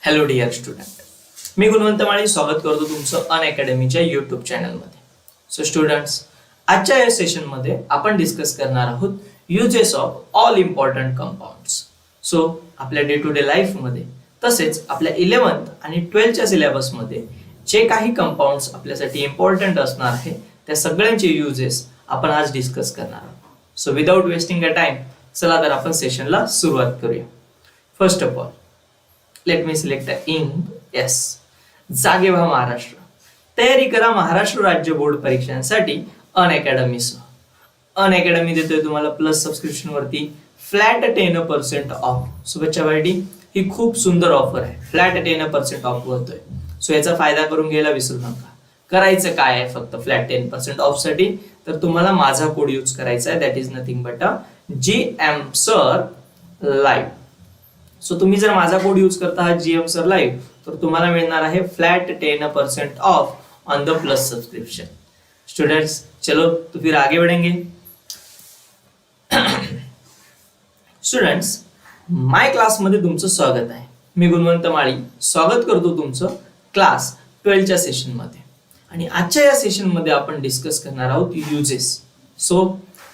Hello dear student, मी गुणवंत माळी स्वागत करतो तुमचं अनअकॅडमीच्या यूट्यूब चॅनलमध्ये. सो स्टुडंट्स, आजच्या या सेशनमध्ये आपण डिस्कस करणार आहोत uses of all important compounds. So आपल्या डे टू डे लाईफमध्ये तसेच आपल्या 11th आणि 12th सिलेबसमध्ये जे काही कंपाऊंड्स आपल्यासाठी इम्पॉर्टंट असणार आहे त्या सगळ्यांचे युजेस आपण आज डिस्कस करणार आहोत. So without wasting a time, चला तर आपण सेशनला सुरुवात करूया. First of all, late me select in. Yes, जागे व्हा महाराष्ट्र. तयारी करा महाराष्ट्र राज्य बोर्ड परीक्षांसाठी अनअकॅडमीसह. अनअकॅडमी देतोय तुम्हाला प्लस सबस्क्रिप्शन वरती फ्लॅट 10% ऑफ. सो बच्चा पार्टी, ही खूप सुंदर ऑफर आहे. फ्लॅट 10% ऑफ होतोय. सो याचा फायदा करून घ्यायला विसरू नका. करायचं काय आहे फक्त फ्लॅट 10% ऑफ साठी, तर तुम्हाला माझा कोड यूज करायचा आहे. That is nothing but GM Sir live. So तुम्ही जर माझा कोड यूज करता आहात GM Sir लाईव्ह, तर तुम्हाला मिळणार आहे flat 10% of on the plus subscription. Students, चलो तो फिर आगे बढ़ेंगे. स्टूडेंट्स, माय क्लास मध्ये तुमचं स्वागत आहे. मी गुणवंत माळी स्वागत करतो तुमचं क्लास 12च्या सेशन मध्ये. आणि आजच्या या सेशन मध्ये आपण डिस्कस करणार आहोत युजेस. सो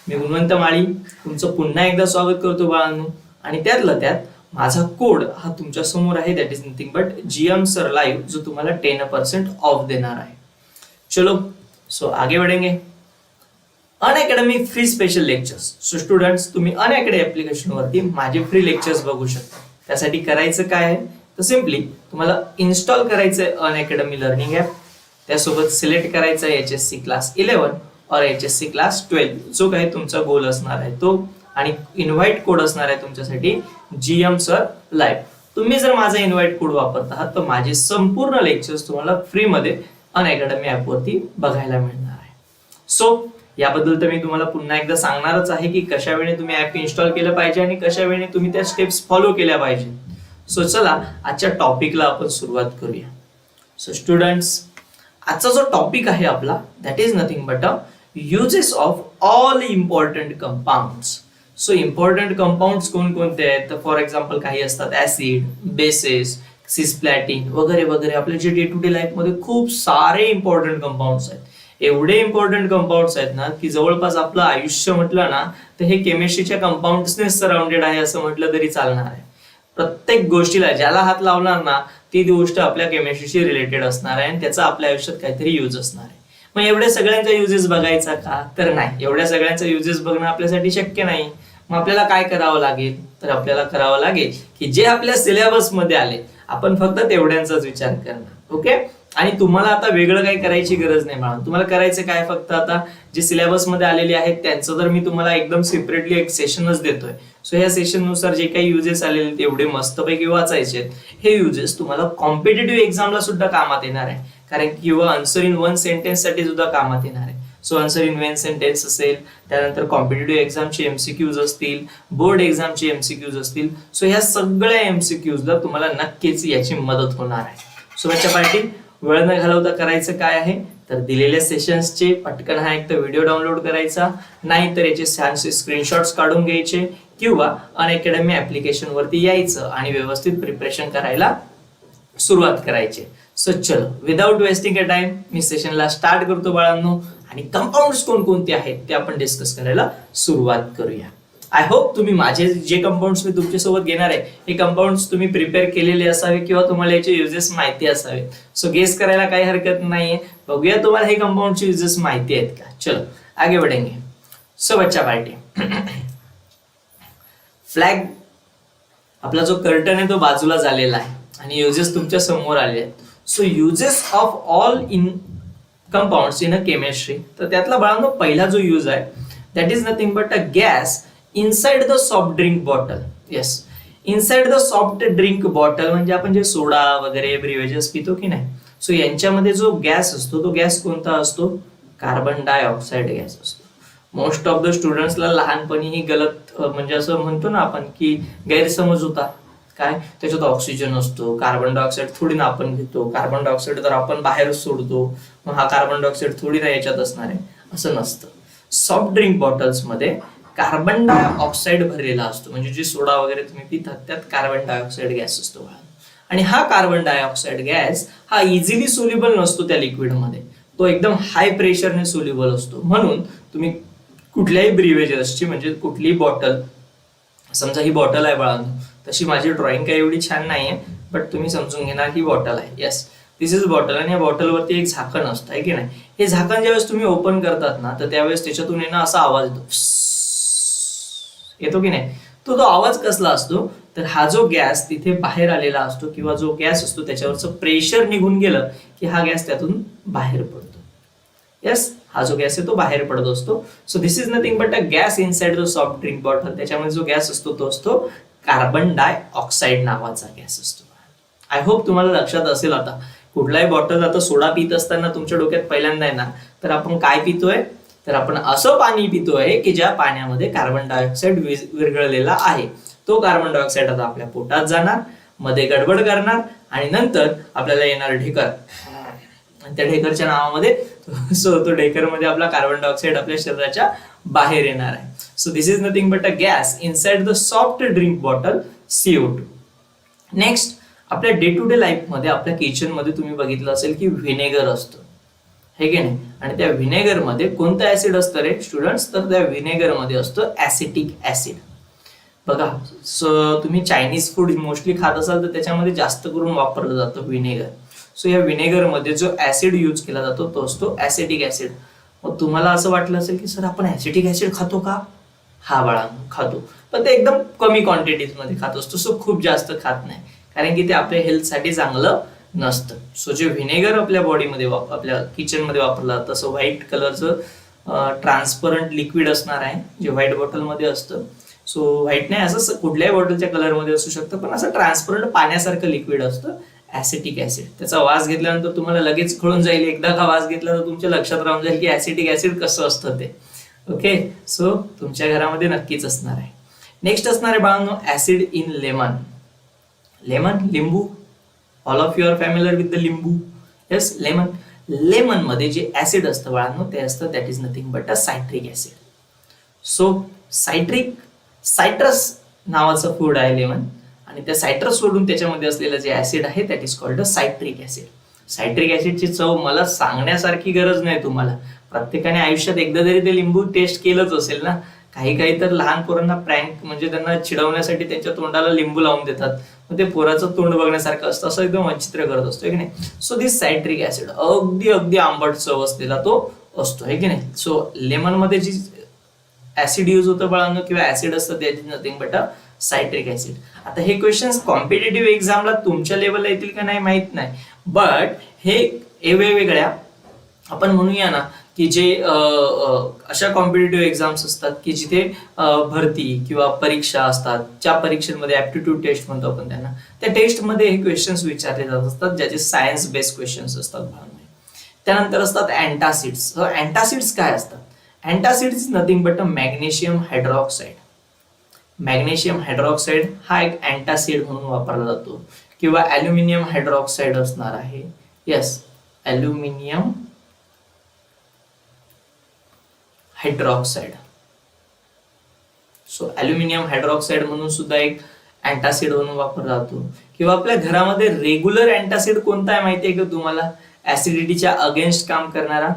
मी गुणवंत माळी तुमचं पुन्हा एकदा स्वागत करतो बाळांनो. आणि त्यातलं त्यात माझा कोड हा तुमच्या समोर आहे. That is nothing but GM Sir live, जो तुम्हाला 10% ऑफ देणार आहे. चलो, सो आगे बढ़ेंगे. Unacademy free special lectures. So students, तुम्ही अनअकॅडमी ऍप्लिकेशन वरती माझे फ्री लेक्चर्स बघू शकता. त्यासाठी करायचं काय आहे, तर सिम्पली तुम्हाला इन्स्टॉल करायचं अनअकॅडमी लर्निंग ऍप. त्यासोबत सिलेक्ट करायचं HSC क्लास 11 और HSC क्लास 12, जो काही तुमचा गोल असणार आहे तो. आणि इन्व्हाइट कोड असणार आहे तुमच्यासाठी GM Sir लाईव्ह. तुम्ही जर माझा इन्व्हाइट कोड वापरत आहात तर माझे संपूर्ण लेक्चर्स तुम्हाला फ्री मध्ये अनअकॅडमी ऍप वरती बघायला मिळणार आहे. सो याबद्दल तर मी तुम्हाला पुन्हा एकदा सांगणारच आहे की कशा वेळी तुम्ही ऍप इन्स्टॉल केलं पाहिजे आणि कशा वेळी तुम्ही त्या स्टेप्स फॉलो केल्या पाहिजे. सो चला आजच्या टॉपिकला आपण सुरुवात करूया. सो स्टुडंट्स, आजचा जो टॉपिक आहे आपला, that is nothing but uses of all important compounds. So important compounds कोणकोणते आहेत, तर फॉर एक्झाम्पल काही असतात ऍसिड, बेसेस, सिस्प्लॅटिन वगैरे वगैरे. आपल्या जे डे टू डे लाईफ मध्ये खूप सारे इम्पॉर्टंट कंपाऊंड्स आहेत. एवढे इम्पॉर्टंट कंपाऊंड्स आहेत ना की जवळपास आपलं आयुष्य म्हटलं ना तर हे केमिस्ट्रीच्या कंपाऊंड्सने सराउंडेड आहे असं म्हटलं तरी चालणार आहे. प्रत्येक गोष्टीला ज्याला हात लावणार ना ती गोष्ट आपल्या केमिस्ट्रीशी रिलेटेड असणार आहे आणि त्याचा आपल्या आयुष्यात काहीतरी यूज असणार आहे. मग एवढ्या सगळ्यांचा युजेस बघायचा का, तर नाही. एवढ्या सगळ्यांचा युजेस बघणं आपल्यासाठी शक्य नाही. मग आपल्याला काय करावं लागेल, तर आपल्याला करावं लागेल की जे आपल्या सिलेबस मध्ये आले आपण फक्त तेवढ्यांचाच विचार करणार. ओके. आणि तुम्हाला आता वेगळं काही करायची गरज नाही मॅडम. तुम्हाला करायचं काय, फक्त आता जे सिलेबस मध्ये आलेले आहेत त्यांचं तर मी तुम्हाला एकदम सेपरेटली एक सेशनच देतोय. सो ह्या सेशन नुसार जे काही युजेस आलेले तेवढे मस्तपैकी वाचायचे आहेत. हे युजेस तुम्हाला कॉम्पिटेटिव्ह एक्झामला सुद्धा कामात येणार आहे. कारण की किंवा आन्सर इन वन सेंटेन्स साठी सुद्धा कामात येणार आहे. So answer in one sentence असेल, त्यानंतर कॉम्पिटेटिव्ह एक्झामचे MCQs असतील, बोर्ड एक्झामचे MCQs असतील. सो ह्या सगळ्या MCQsला तुम्हाला नक्कीच याची मदत होणार आहे. सो बच्चा पार्टी, वेळ न घालवता करायचं काय आहे, तर दिलेल्या सेशन्सचे पटकन हा एक तर व्हिडिओ डाउनलोड करायचा, नाहीतर याचे छानसे स्क्रीनशॉट्स काढून घ्यायचे किंवा अनअकॅडमी ऍप्लिकेशन वरती यायचं आणि व्यवस्थित प्रिपरेशन करायला सुरुवात करायची. सो चलो, विदाउट वेस्टिंग अ टाइम मी सेशनला स्टार्ट करतो बाळांनो. आणि कंपाऊंड्स कोणकोणते आहेत ते आपण डिस्कस करायला सुरुवात करूया. आय होप तुम्ही माझे जे कंपाऊंड्स मी तुमच्यासोबत घेणार आहे हे कंपाऊंड्स तुम्ही प्रिपेअर केलेले असावे किंवा तुम्हाला याचे युजेस माहिती असावे. सो गेस करायला काही हरकत नाहीये. बघूया तुम्हाला हे कंपाऊंडचे युजेस माहिती आहेत का. चलो आगे बढ़ेंगे. सो बच्चा पार्टी, फ्लॅग आपला जो कर्टन आहे तो बाजूला झालेला आहे आणि युजेस तुमच्या समोर आले आहेत. So uses of all in compounds in a chemistry, तर त्यातला बाळांनो पहिला जो यूज आहे that is nothing but a gas inside the soft drink bottle. Yes, inside the soft drink bottle म्हणजे आपण जे सोडा वगैरे ब्रिव्हेजेस पितो की नाही. सो यांच्यामध्ये जो गॅस असतो तो गॅस कोणता असतो, कार्बन डायऑक्साइड गॅस असतो. मोस्ट ऑफ द स्टुडंट्सला लहानपणी ही गलत म्हणजे असं म्हणतो ना आपण की गैरसमज होता. काय, त्याच्यात ऑक्सिजन असतो, कार्बन डायऑक्साइड थोडी ना आपण घेतो. कार्बन डायऑक्साइड तर आपण बाहेरच सोडतो, मग हा कार्बन डायऑक्साइड थोडी ना याच्यात असणार आहे, असं नसतं. सॉफ्ट ड्रिंक बॉटल्स मध्ये कार्बन डायऑक्साइड भरलेला असतो. म्हणजे जी सोडा वगैरे तुम्ही पितात त्यात कार्बन डायऑक्साइड गॅस असतो. आणि हा कार्बन डायऑक्साईड गॅस हा इझिली सोल्युबल नसतो त्या लिक्विडमध्ये, तो एकदम हाय प्रेशरने सोल्युबल असतो. म्हणून तुम्ही कुठल्याही ब्रिवेजर्सची म्हणजे कुठलीही बॉटल, समजा ही बॉटल आहे बाळांनो, तशी माझी ड्रॉइंग काही एवढी छान नाही आहे, बट तुम्ही समजून घेणार ही बॉटल आहे. Yes, this is bottle. आणि या बॉटलवरती एक झाकण असतं आहे की नाही. हे झाकण ज्यावेळेस तुम्ही ओपन करतात ना, तर त्यावेळेस त्याच्यातून येणं असा आवाज येतो की नाही. तो आवाज कसला असतो, तर हा जो गॅस तिथे बाहेर आलेला असतो किंवा जो गॅस असतो त्याच्यावरचं प्रेशर निघून गेलं की हा गॅस त्यातून बाहेर पडतो. येस, हा जो गॅस आहे तो बाहेर पडत असतो. So this is nothing but a gas inside the soft drink bottle. त्याच्यामध्ये जो गॅस असतो तो असतो कार्बन डायऑक्साईड नावाचा गॅस असतो. आय होप तुम्हाला लक्षात असेल. आता कुठलाही बॉटल, आता सोडा पित असताना तुमच्या डोक्यात पहिल्यांदा आहे ना, तर आपण काय पितोय, तर आपण असं पाणी पितोय की ज्या पाण्यामध्ये कार्बन डायऑक्साईड विरघळलेला आहे. तो कार्बन डायऑक्साईड आता आपल्या पोटात जाणार, मध्ये गडबड करणार आणि नंतर आपल्याला येणार ढेकर. त्या ढेकरच्या नावामध्ये तो ढेकरमध्ये आपला कार्बन डायऑक्साईड आपल्या शरीराच्या बाहेर येणार आहे. So this is nothing but a gas inside the soft drink bottle CO2. Next, आपल्या डे टू डे लाईफ मध्ये आपल्या किचन मध्ये तुम्ही बघितलं असेल की व्हिनेगर असतं, हे की नाही. आणि त्या व्हिनेगर मध्ये कोणतं ऍसिड असतं रे स्टुडंट्स, तर त्या व्हिनेगर मध्ये असतं ऍसिटिक ऍसिड. बघा, तुम्ही चायनीज फूड मोस्टली खात असाल तर त्याच्यामध्ये जास्त करून वापरलं जातं व्हिनेगर. सो या व्हिनेगर मध्ये जो ऍसिड यूज केला जातो तो असतो ऍसिटिक ऍसिड. मग तुम्हाला असं वाटलं असेल की सर आपण ऍसिटिक ऍसिड खातो का? हा बाळा, खातो, पण ते एकदम कमी क्वांटिटीज मध्ये खात असतो. सो खूप जास्त खात नाही, कारण की ते आपल्या हेल्थसाठी चांगलं नसतं. सो जे व्हिनेगर आपल्या बॉडीमध्ये आपल्या किचन मध्ये वापरलं जातं, तसं व्हाईट कलरचं ट्रान्सपरंट लिक्विड असणार आहे जे व्हाईट बॉटलमध्ये असतं. सो व्हाईट नाही, असं कुठल्याही बॉटलच्या कलरमध्ये असू शकतं, पण असं ट्रान्सपरंट पाण्यासारखं लिक्विड असतं ऍसिटिक ऍसिड. त्याचा वास घेतल्यानंतर तुम्हाला लगेच कळून जाईल, एकदा का वास घेतला तर तुमच्या लक्षात राहून जाईल की ऍसिटिक ऍसिड कसं असतं ते. ओके, सो तुमच्या घरामध्ये नक्कीच असणार आहे. नेक्स्ट असणार आहे बाळांनो ऍसिड इन लेमन. लेमन, लिंबू. All of you are familiar with the लिंबू. Yes, lemon. लेमन मध्ये जे ऍसिड असतं बाळांनो ते असतं that is nothing but a citric acid. So citrus नावाचं फूड आहे लेमन, आणि त्या सायट्रस सोडून त्याच्यामध्ये असलेलं जे ऍसिड आहे that is called a citric acid. Citric ऍसिडची चव मला सांगण्यासारखी गरज नाही तुम्हाला. प्रत्येकाने आयुष्यात एकदा तरी ते लिंबू टेस्ट केलंच असेल ना. काही तर लहान पोरांना प्रँक म्हणजे त्यांना चिडवण्यासाठी त्यांच्या तोंडाला लिंबू लावून देतात, मग ते पोराचं तोंड बघण्यासारखं असतं, असं एकदम विचित्र करत असतो की नाही. सो दिस सायट्रिक ऍसिड अगदी आंबट चव असलेला तो असतो, आहे की नाही. सो लेमन मध्ये जी ऍसिड यूज होतं बाळांनो किंवा ऍसिड असतं that is nothing but a citric acid. आता हे क्वेश्चन्स कॉम्पिटेटिव्ह एक्झामला तुमच्या लेवलला येतील का नाही माहित नाही, बट हे वेगवेगळ्या आपण म्हणूया ना की जे अशा कॉम्पिटेटिव्ह एक्झाम्स असतात की जिथे भरती किंवा परीक्षा असतात, ज्या परीक्षेमध्ये ऍप्टिट्यूड टेस्ट म्हणतो आपण त्यांना, त्या टेस्टमध्ये हे क्वेश्चन्स विचारले जात असतात ज्याचे सायन्स बेस्ड क्वेश्चन्स असतात. त्यानंतर असतात अँटासिड्स. अँटासिड्स काय असतात? Antacid is nothing but a magnesium hydroxide. Magnesium hydroxide हा एक अँटासिड म्हणून वापरला जातो, किंवा ॲल्युमिनियम हायड्रॉक्साईड असणार आहे. Yes, aluminium hydroxide. So aluminium hydroxide म्हणून सुद्धा एक अँटासिड म्हणून वापरला जातो. किंवा आपल्या घरामध्ये रेग्युलर अँटासिड कोणता आहे माहितीये का तुम्हाला? ऍसिडिटीच्या अगेन्स्ट काम करणारा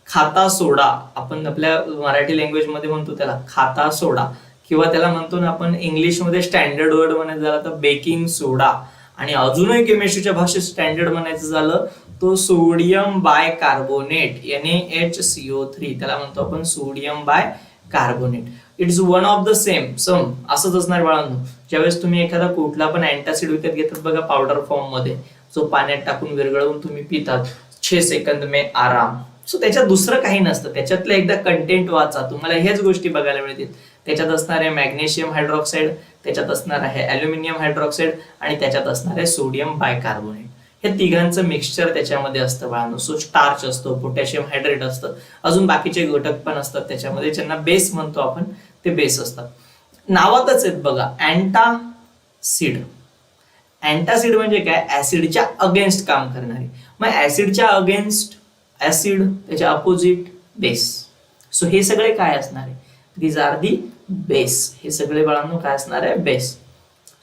खाता सोडा. आपण आपल्या मराठी लँग्वेज मध्ये म्हणतो त्याला खाता सोडा, किंवा त्याला म्हणतो ना आपण इंग्लिशमध्ये स्टँडर्ड वर्ड म्हणायचं झालं तर बेकिंग सोडा. आणि अजूनही केमिस्ट्रीच्या भाषेत स्टँडर्ड म्हणायचं झालं तो सोडियम बाय कार्बोनेट, NaHCO3. त्याला म्हणतो आपण sodium bicarbonate. It's one of the same some. असंच असणार बाळांनो. ज्यावेळेस तुम्ही एखादा कुठला पण अँटासिड विकत घेतात बघा पावडर फॉर्म मध्ये, जो पाण्यात टाकून विरघळवून तुम्ही पितात, 6 सेकंद में आराम. सो त्याच्यात दुसरं काही नसतं. त्याच्यातलं एकदा कंटेंट वाचा, तुम्हाला हेच गोष्टी बघायला मिळतील. त्याच्यात असणार आहे मॅग्नेशियम हायड्रॉक्साईड, त्याच्यात असणार आहे ॲल्युमिनियम हायड्रॉक्साईड, आणि त्याच्यात असणार आहे सोडियम बायकार्बोनेट. हे तिघांचं मिक्सचर त्याच्यामध्ये असतं बाळांनो. सो स्टार्च असतो, पोटॅशियम हायड्रेट असतं, अजून बाकीचे घटक पण असतात त्याच्यामध्ये, ज्यांना बेस म्हणतो आपण, ते बेस असतात. नावातच आहेत बघा अँटासिड. अँटासिड म्हणजे काय? ऍसिडच्या अगेन्स्ट काम करणारे. मग ऍसिडच्या अगेन्स्ट ऍसिड, त्याच्या अपोजिट बेस. सो हे सगळे काय असणार आहे? These are the base. हे सगळे बाळांनो काय असणार आहे? बेस.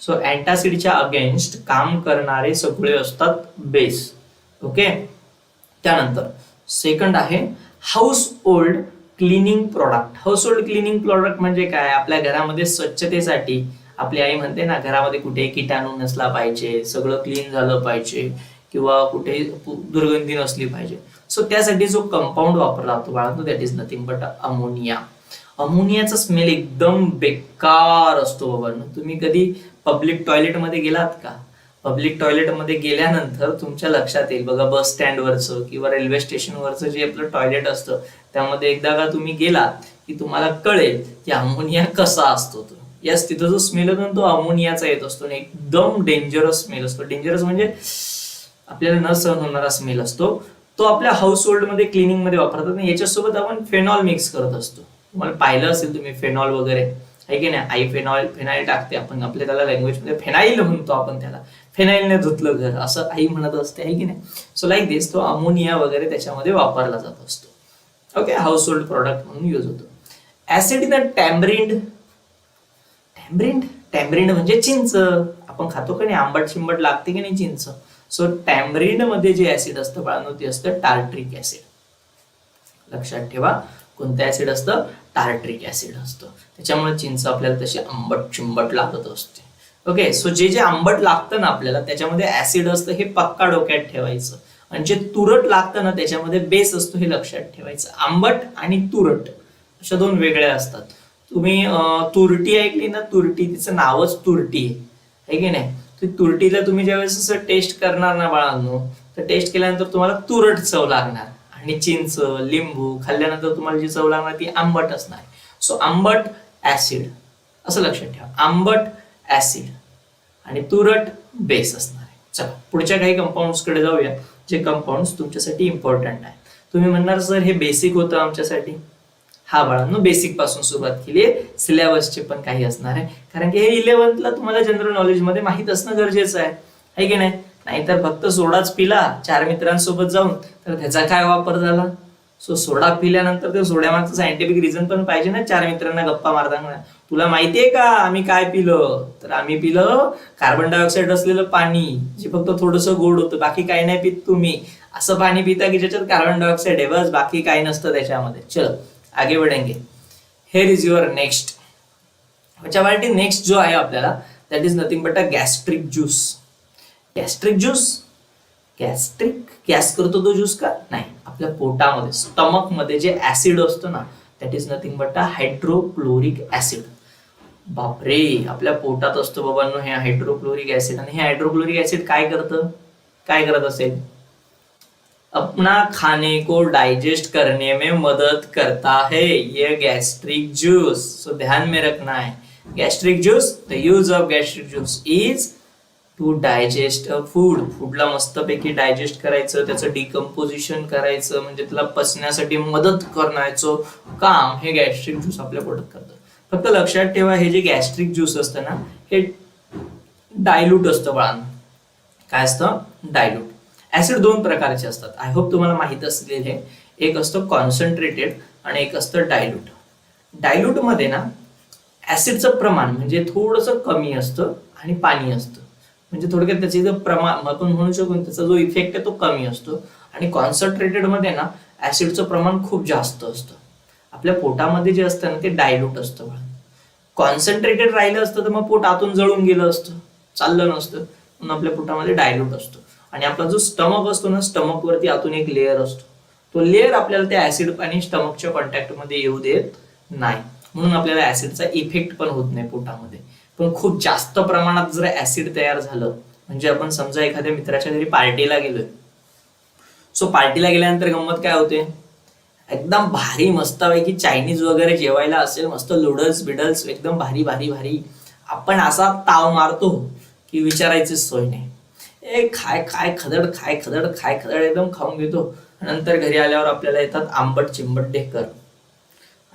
सो अँटासिडच्या अगेन्स्ट काम करणारे सगळे असतात बेस. ओके. त्यानंतर सेकंड आहे house hold cleaning product. House hold cleaning product म्हणजे काय? आपल्या घरामध्ये स्वच्छतेसाठी आपली आई म्हणते ना, घरामध्ये कुठे किटाणू नसला पाहिजे, सगळं क्लीन झालं पाहिजे किंवा कुठे दुर्गंधी नसली पाहिजे. सो त्यासाठी जो कंपाऊंड वापरला जातो बाळांनो, that is nothing but ammonia. अमोनियाचा स्मेल एकदम बेकार असतो बाबांनो. तुम्ही कधी पब्लिक टॉयलेटमध्ये गेलात का? पब्लिक टॉयलेटमध्ये गेल्यानंतर तुमच्या लक्षात येईल बघा, बस स्टँडवरचं किंवा रेल्वे स्टेशनवरचं जे आपलं टॉयलेट असतं त्यामध्ये एकदा का तुम्ही गेलात की तुम्हाला कळेल की अमोनिया कसा असतो तो. यस, तिथं जो स्मेल येतो तो अमोनियाचा येत असतो. एकदम डेंजरस स्मेल असतो. डेंजरस म्हणजे आपल्याला न सहन होणारा स्मेल असतो. तो आपल्या हाऊस होल्डमध्ये क्लिनिंग मध्ये वापरतात आणि याच्यासोबत आपण फेनॉल मिक्स करत असतो. तुम्हाला पाहिलं असेल तुम्ही फेनॉल वगैरे, आहे की नाही? आई फेनाईल टाकते, आपण आपल्या त्याला लँग्वेजमध्ये फेनाईल म्हणतो, आपण त्याला फेनाईलने धुतलं घर असं आई म्हणत असते, आहे की नाही? सो लाईक दिस तो अमोनिया वगैरे त्याच्यामध्ये वापरला जात असतो. ओके, हाऊस होल्ड प्रॉडक्ट म्हणून यूज होतो. Acid in tamarind. टॅम्बरिंड म्हणजे चिंच. आपण खातो का नाही, आंबट चिंबट लागते की नाही चिंच. सो टॅम्बरिंड मध्ये जे ऍसिड असतं बाळांनो ते असतं टार्ट्रिक ऍसिड. लक्षात ठेवा, कोणतं ऍसिड असतं? टार्ट्रिक ऍसिड असतं. त्याच्यामुळे चिंच आपल्याला तशी आंबट चिंबट लागत असते. ओके. सो जे आंबट लागतं ना आपल्याला त्याच्यामध्ये ऍसिड असतं, हे पक्का डोक्यात ठेवायचं. आणि जे तुरट लागतं ना त्याच्यामध्ये बेस असतो, हे लक्षात ठेवायचं. आंबट आणि तुरट अशा दोन वेगळ्या असतात. तुम्ही तुरटी ऐकली ना, तुरटी, तिचं नावच तुरटी आहे की नाही? ती तुरटीला तुम्ही ज्यावेळेस असं टेस्ट करणार ना बाळांनो, तर टेस्ट केल्यानंतर तुम्हाला तुरट चव लागणार. आणि चिंच, लिंबू खाल्ल्यानंतर तुम्हाला जी चव लागणार ती आंबट असणार. सो आंबट ऍसिड असं लक्षात ठेवा. आंबट ऍसिड आणि तुरट बेस असणार आहे. चला पुढच्या काही कंपाऊंड्स कडे जाऊया, जे कंपाऊंड्स तुमच्यासाठी इम्पॉर्टंट आहे. तुम्ही म्हणणार सर हे बेसिक होतं आमच्यासाठी. हा बाळांनो, बेसिक पासून सुरुवात केली आहे. सिलेबसचे पण काही असणार आहे, कारण की हे 11th तुम्हाला जनरल नॉलेज मध्ये माहित असणं गरजेचं आहे की नाही? नाहीतर फक्त सोडाच पिला 4 मित्रांसोबत जाऊन तर त्याचा काय वापर झाला? सो सोडा पिल्यानंतर ते सोड्यामागचं सायंटिफिक रिझन पण पाहिजे ना. 4 मित्रांना गप्पा मारताना, तुला माहितीये का आम्ही काय पिलं? तर आम्ही पिलं कार्बन डायऑक्साईड असलेलं पाणी, जे फक्त थोडंसं गोड होतं, बाकी काही नाही पित तुम्ही. असं पाणी पिता की ज्याच्यात कार्बन डायऑक्साईड आहे, बस, बाकी काही नसतं त्याच्यामध्ये. चलो आगे बढ़ेंगे. Here is your next. त्याच्यासाठी नेक्स्ट जो आहे आपल्याला, that is nothing but a gastric juice. Gastric juice, gas करतो तो ज्यूस का? नाही. आपल्या पोटामध्ये, स्टमक मध्ये जे ऍसिड असतं ना, that is nothing but a hydrochloric acid. बापरे, आपल्या पोटात असतो बाबांनो हे हायड्रोक्लोरिक ऍसिड. आणि हे हायड्रोक्लोरिक ऍसिड काय करत असेल? अपना खाने को डाइजेस्ट करने में मदद करता है ये गैस्ट्रिक जूस. सो ध्यान में रखना है, gastric juice, the use of gastric juice is to digest a food. फूडला मस्तपैकी डायजेस्ट करायचं, त्याचं डिकम्पोजिशन करायचं, म्हणजे त्याला पचण्यासाठी मदत करण्याचं काम हे गॅस्ट्रिक ज्यूस आपल्या पोटात करतं. फक्त लक्षात ठेवा, हे जे गॅस्ट्रिक ज्यूस असतं ना, हे डायल्यूट असतं बाळांनो. काय असतं? डायल्यूट. ऍसिड 2 प्रकारचे असतात. आय होप तुम्हाला माहित असलेले. एक असतं कॉन्सन्ट्रेटेड आणि एक असतं डायल्यूट. डायल्यूट मध्ये ना ऍसिडचं प्रमाण म्हणजे थोडंसं कमी असतं आणि पाणी असतं. म्हणजे थोडक्यात त्याचे जो प्रमाण आपण म्हणू शकतो, त्याचा जो इफेक्ट आहे तो कमी असतो. आणि कॉन्सन्ट्रेटेड मध्ये ना ऍसिडचं प्रमाण खूप जास्त असतं. आपल्या पोटामध्ये जे असतं ना ते डायल्यूट असतं. कॉन्सन्ट्रेटेड राहिलं असतं तर मग पोट आतून जळून गेलं असतं, चाललं नसतं. म्हणून आपल्या पोटामध्ये डायल्यूट असतो. आणि आपला जो स्टमक असतो ना, स्टमक वरती आतून एक लेअर असतो. तो लेअर आपल्याला त्या ऍसिड आणि स्टमकच्या कॉन्टॅक्ट मध्ये येऊ देत नाही, म्हणून आपल्याला ऍसिडचा इफेक्ट पण होत नाही पोटामध्ये. पण खूप जास्त प्रमाणात जर ऍसिड तयार झालं, म्हणजे आपण समजा एखाद्या मित्राच्या घरी पार्टीला गेलोय. सो पार्टीला गेल्यानंतर गंमत काय होते? एकदम भारी मस्तपैकी चायनीज वगैरे जेवायला असेल, मस्त नूडल्स बिडल्स एकदम भारी भारी भारी, आपण असा ताव मारतो की विचारायचीच सोय नाही. खाय खदड एकदम खाऊन घेतो. नंतर घरी आल्यावर आपल्याला येतात आंबट चिंबट ढेकर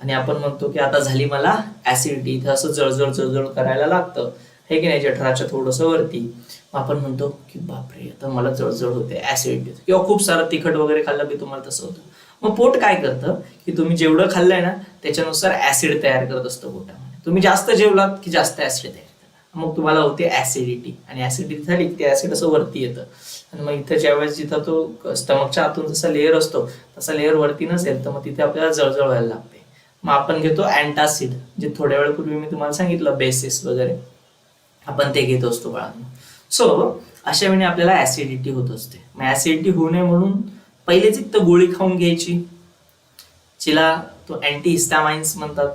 आणि आपण म्हणतो की आता झाली मला ऍसिडिटी. इथं असं जळजळ करायला लागतं, हे की नाही, जठराच्या थोडस वरती. मग आपण म्हणतो की बापरे आता मला जळजळ होते, ऍसिडिटी. किंवा खूप सारं तिखट वगैरे खाल्लं की तुम्हाला तसं होतं. मग पोट काय करतं की तुम्ही जेवढं खाल्लंय ना त्याच्यानुसार ऍसिड तयार करत असतं पोटामध्ये. तुम्ही जास्त जेवलात की जास्त ऍसिड तयार करणार. मग तुम्हाला होते ऍसिडिटी, आणि ऍसिडिटी झाली की ते ऍसिड असं वरती येतं, आणि मग इथं ज्यावेळेस जिथं तो स्टमकच्या आतून जसा लेअर असतो तसा लेअर वरती नसेल तर मग तिथे आपल्याला जळजळ व्हायला लागते. मग आपण घेतो अँटासिड, जे थोड्या वेळापूर्वी मी तुम्हाला सांगितलं बेसिस वगैरे आपण ते घेत असतो बाळांनो. सो अशा वेळी आपल्याला ऍसिडिटी होत असते. मग ऍसिडिटी होऊ नये म्हणून पहिलेच एक तर गोळी खाऊन घ्यायची, जिला तो अँटीहिस्टामाइन्स म्हणतात.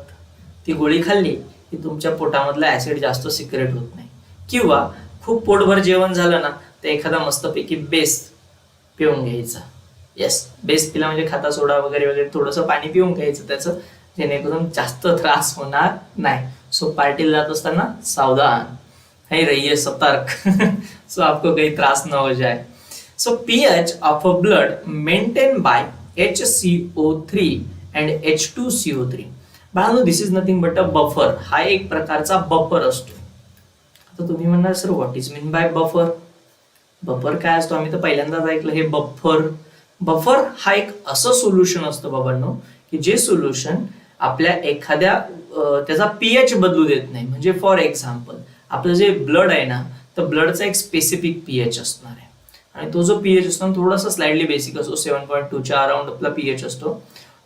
ती गोळी खाल्ली की तुमच्या पोटामधलं ऍसिड जास्त सिक्रेट होत नाही. किंवा खूप पोटभर जेवण झालं ना तर एखादा मस्तपैकी बेस पिऊन घ्यायचा. येस, बेस पिला म्हणजे खाता सोडा वगैरे वगैरे थोडंसं पाणी पिऊन घ्यायचं त्याचं, जेणेकरून जास्त त्रास होणार नाही. सो पार्टीला जात असताना सावधान, है रहिए सतर्क. सो आपको कहीं त्रास ना हो जाए. So pH of a blood maintained by HCO3 and H2CO3. बाळांनो, this is nothing but a buffer. हा एक प्रकारचा बफर असतो. आता तुम्ही म्हणणार sir what is mean by buffer? Buffer काय असतो? आम्ही तर पहिल्यांदाच ऐकलं हे बफर. बफर हा एक असं सोल्युशन असतं बाबांनो की जे सोल्युशन आपल्या एखाद्या त्याचा पीएच बदलू देत नाही. म्हणजे फॉर एक्झाम्पल आपलं जे ब्लड आहे ना, तर ब्लडचा एक स्पेसिफिक पीएच असणार आहे, आणि तो जो पीएच असतो थोडासा स्लाइडली बेसिक असतो, 7.2च्या अराउंड आपला पीएच असतो.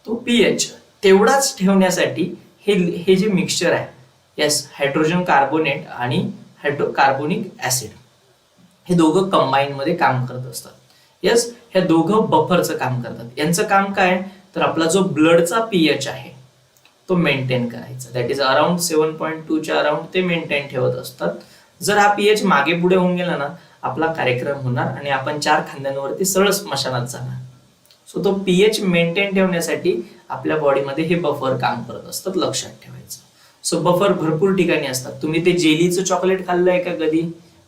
तो पीएच तेवढाच ठेवण्यासाठी हे जे मिक्सचर आहे, येस, हायड्रोजन कार्बोनेट आणि कार्बोनिक ऍसिड, हे दोघं कंबाईन मध्ये काम करत असतात. येस, हे दोघं बफरचं काम करतात. यांचं काम काय तर आपला जो ब्लडचा पीएच आहे तो मेंटेन करायचा. दॅट इज अराउंड 7.2च्या अराउंड ते मेंटेन ठेवत असतात. जर हा पीएच मागे पुढे होऊन गेला ना, आपला कार्यक्रम होणार आणि आपण 4 खांद्यांवरती सरळ स्मशानात जाणार. सो तो पीएच मेंटेन ठेवण्यासाठी आपल्या बॉडीमध्ये हे बफर काम करत असतात, लक्षात ठेवायचं. सो बफर भरपूर ठिकाणी असतात. तुम्ही ते जेलीचं चॉकलेट खाल्लंय का कधी,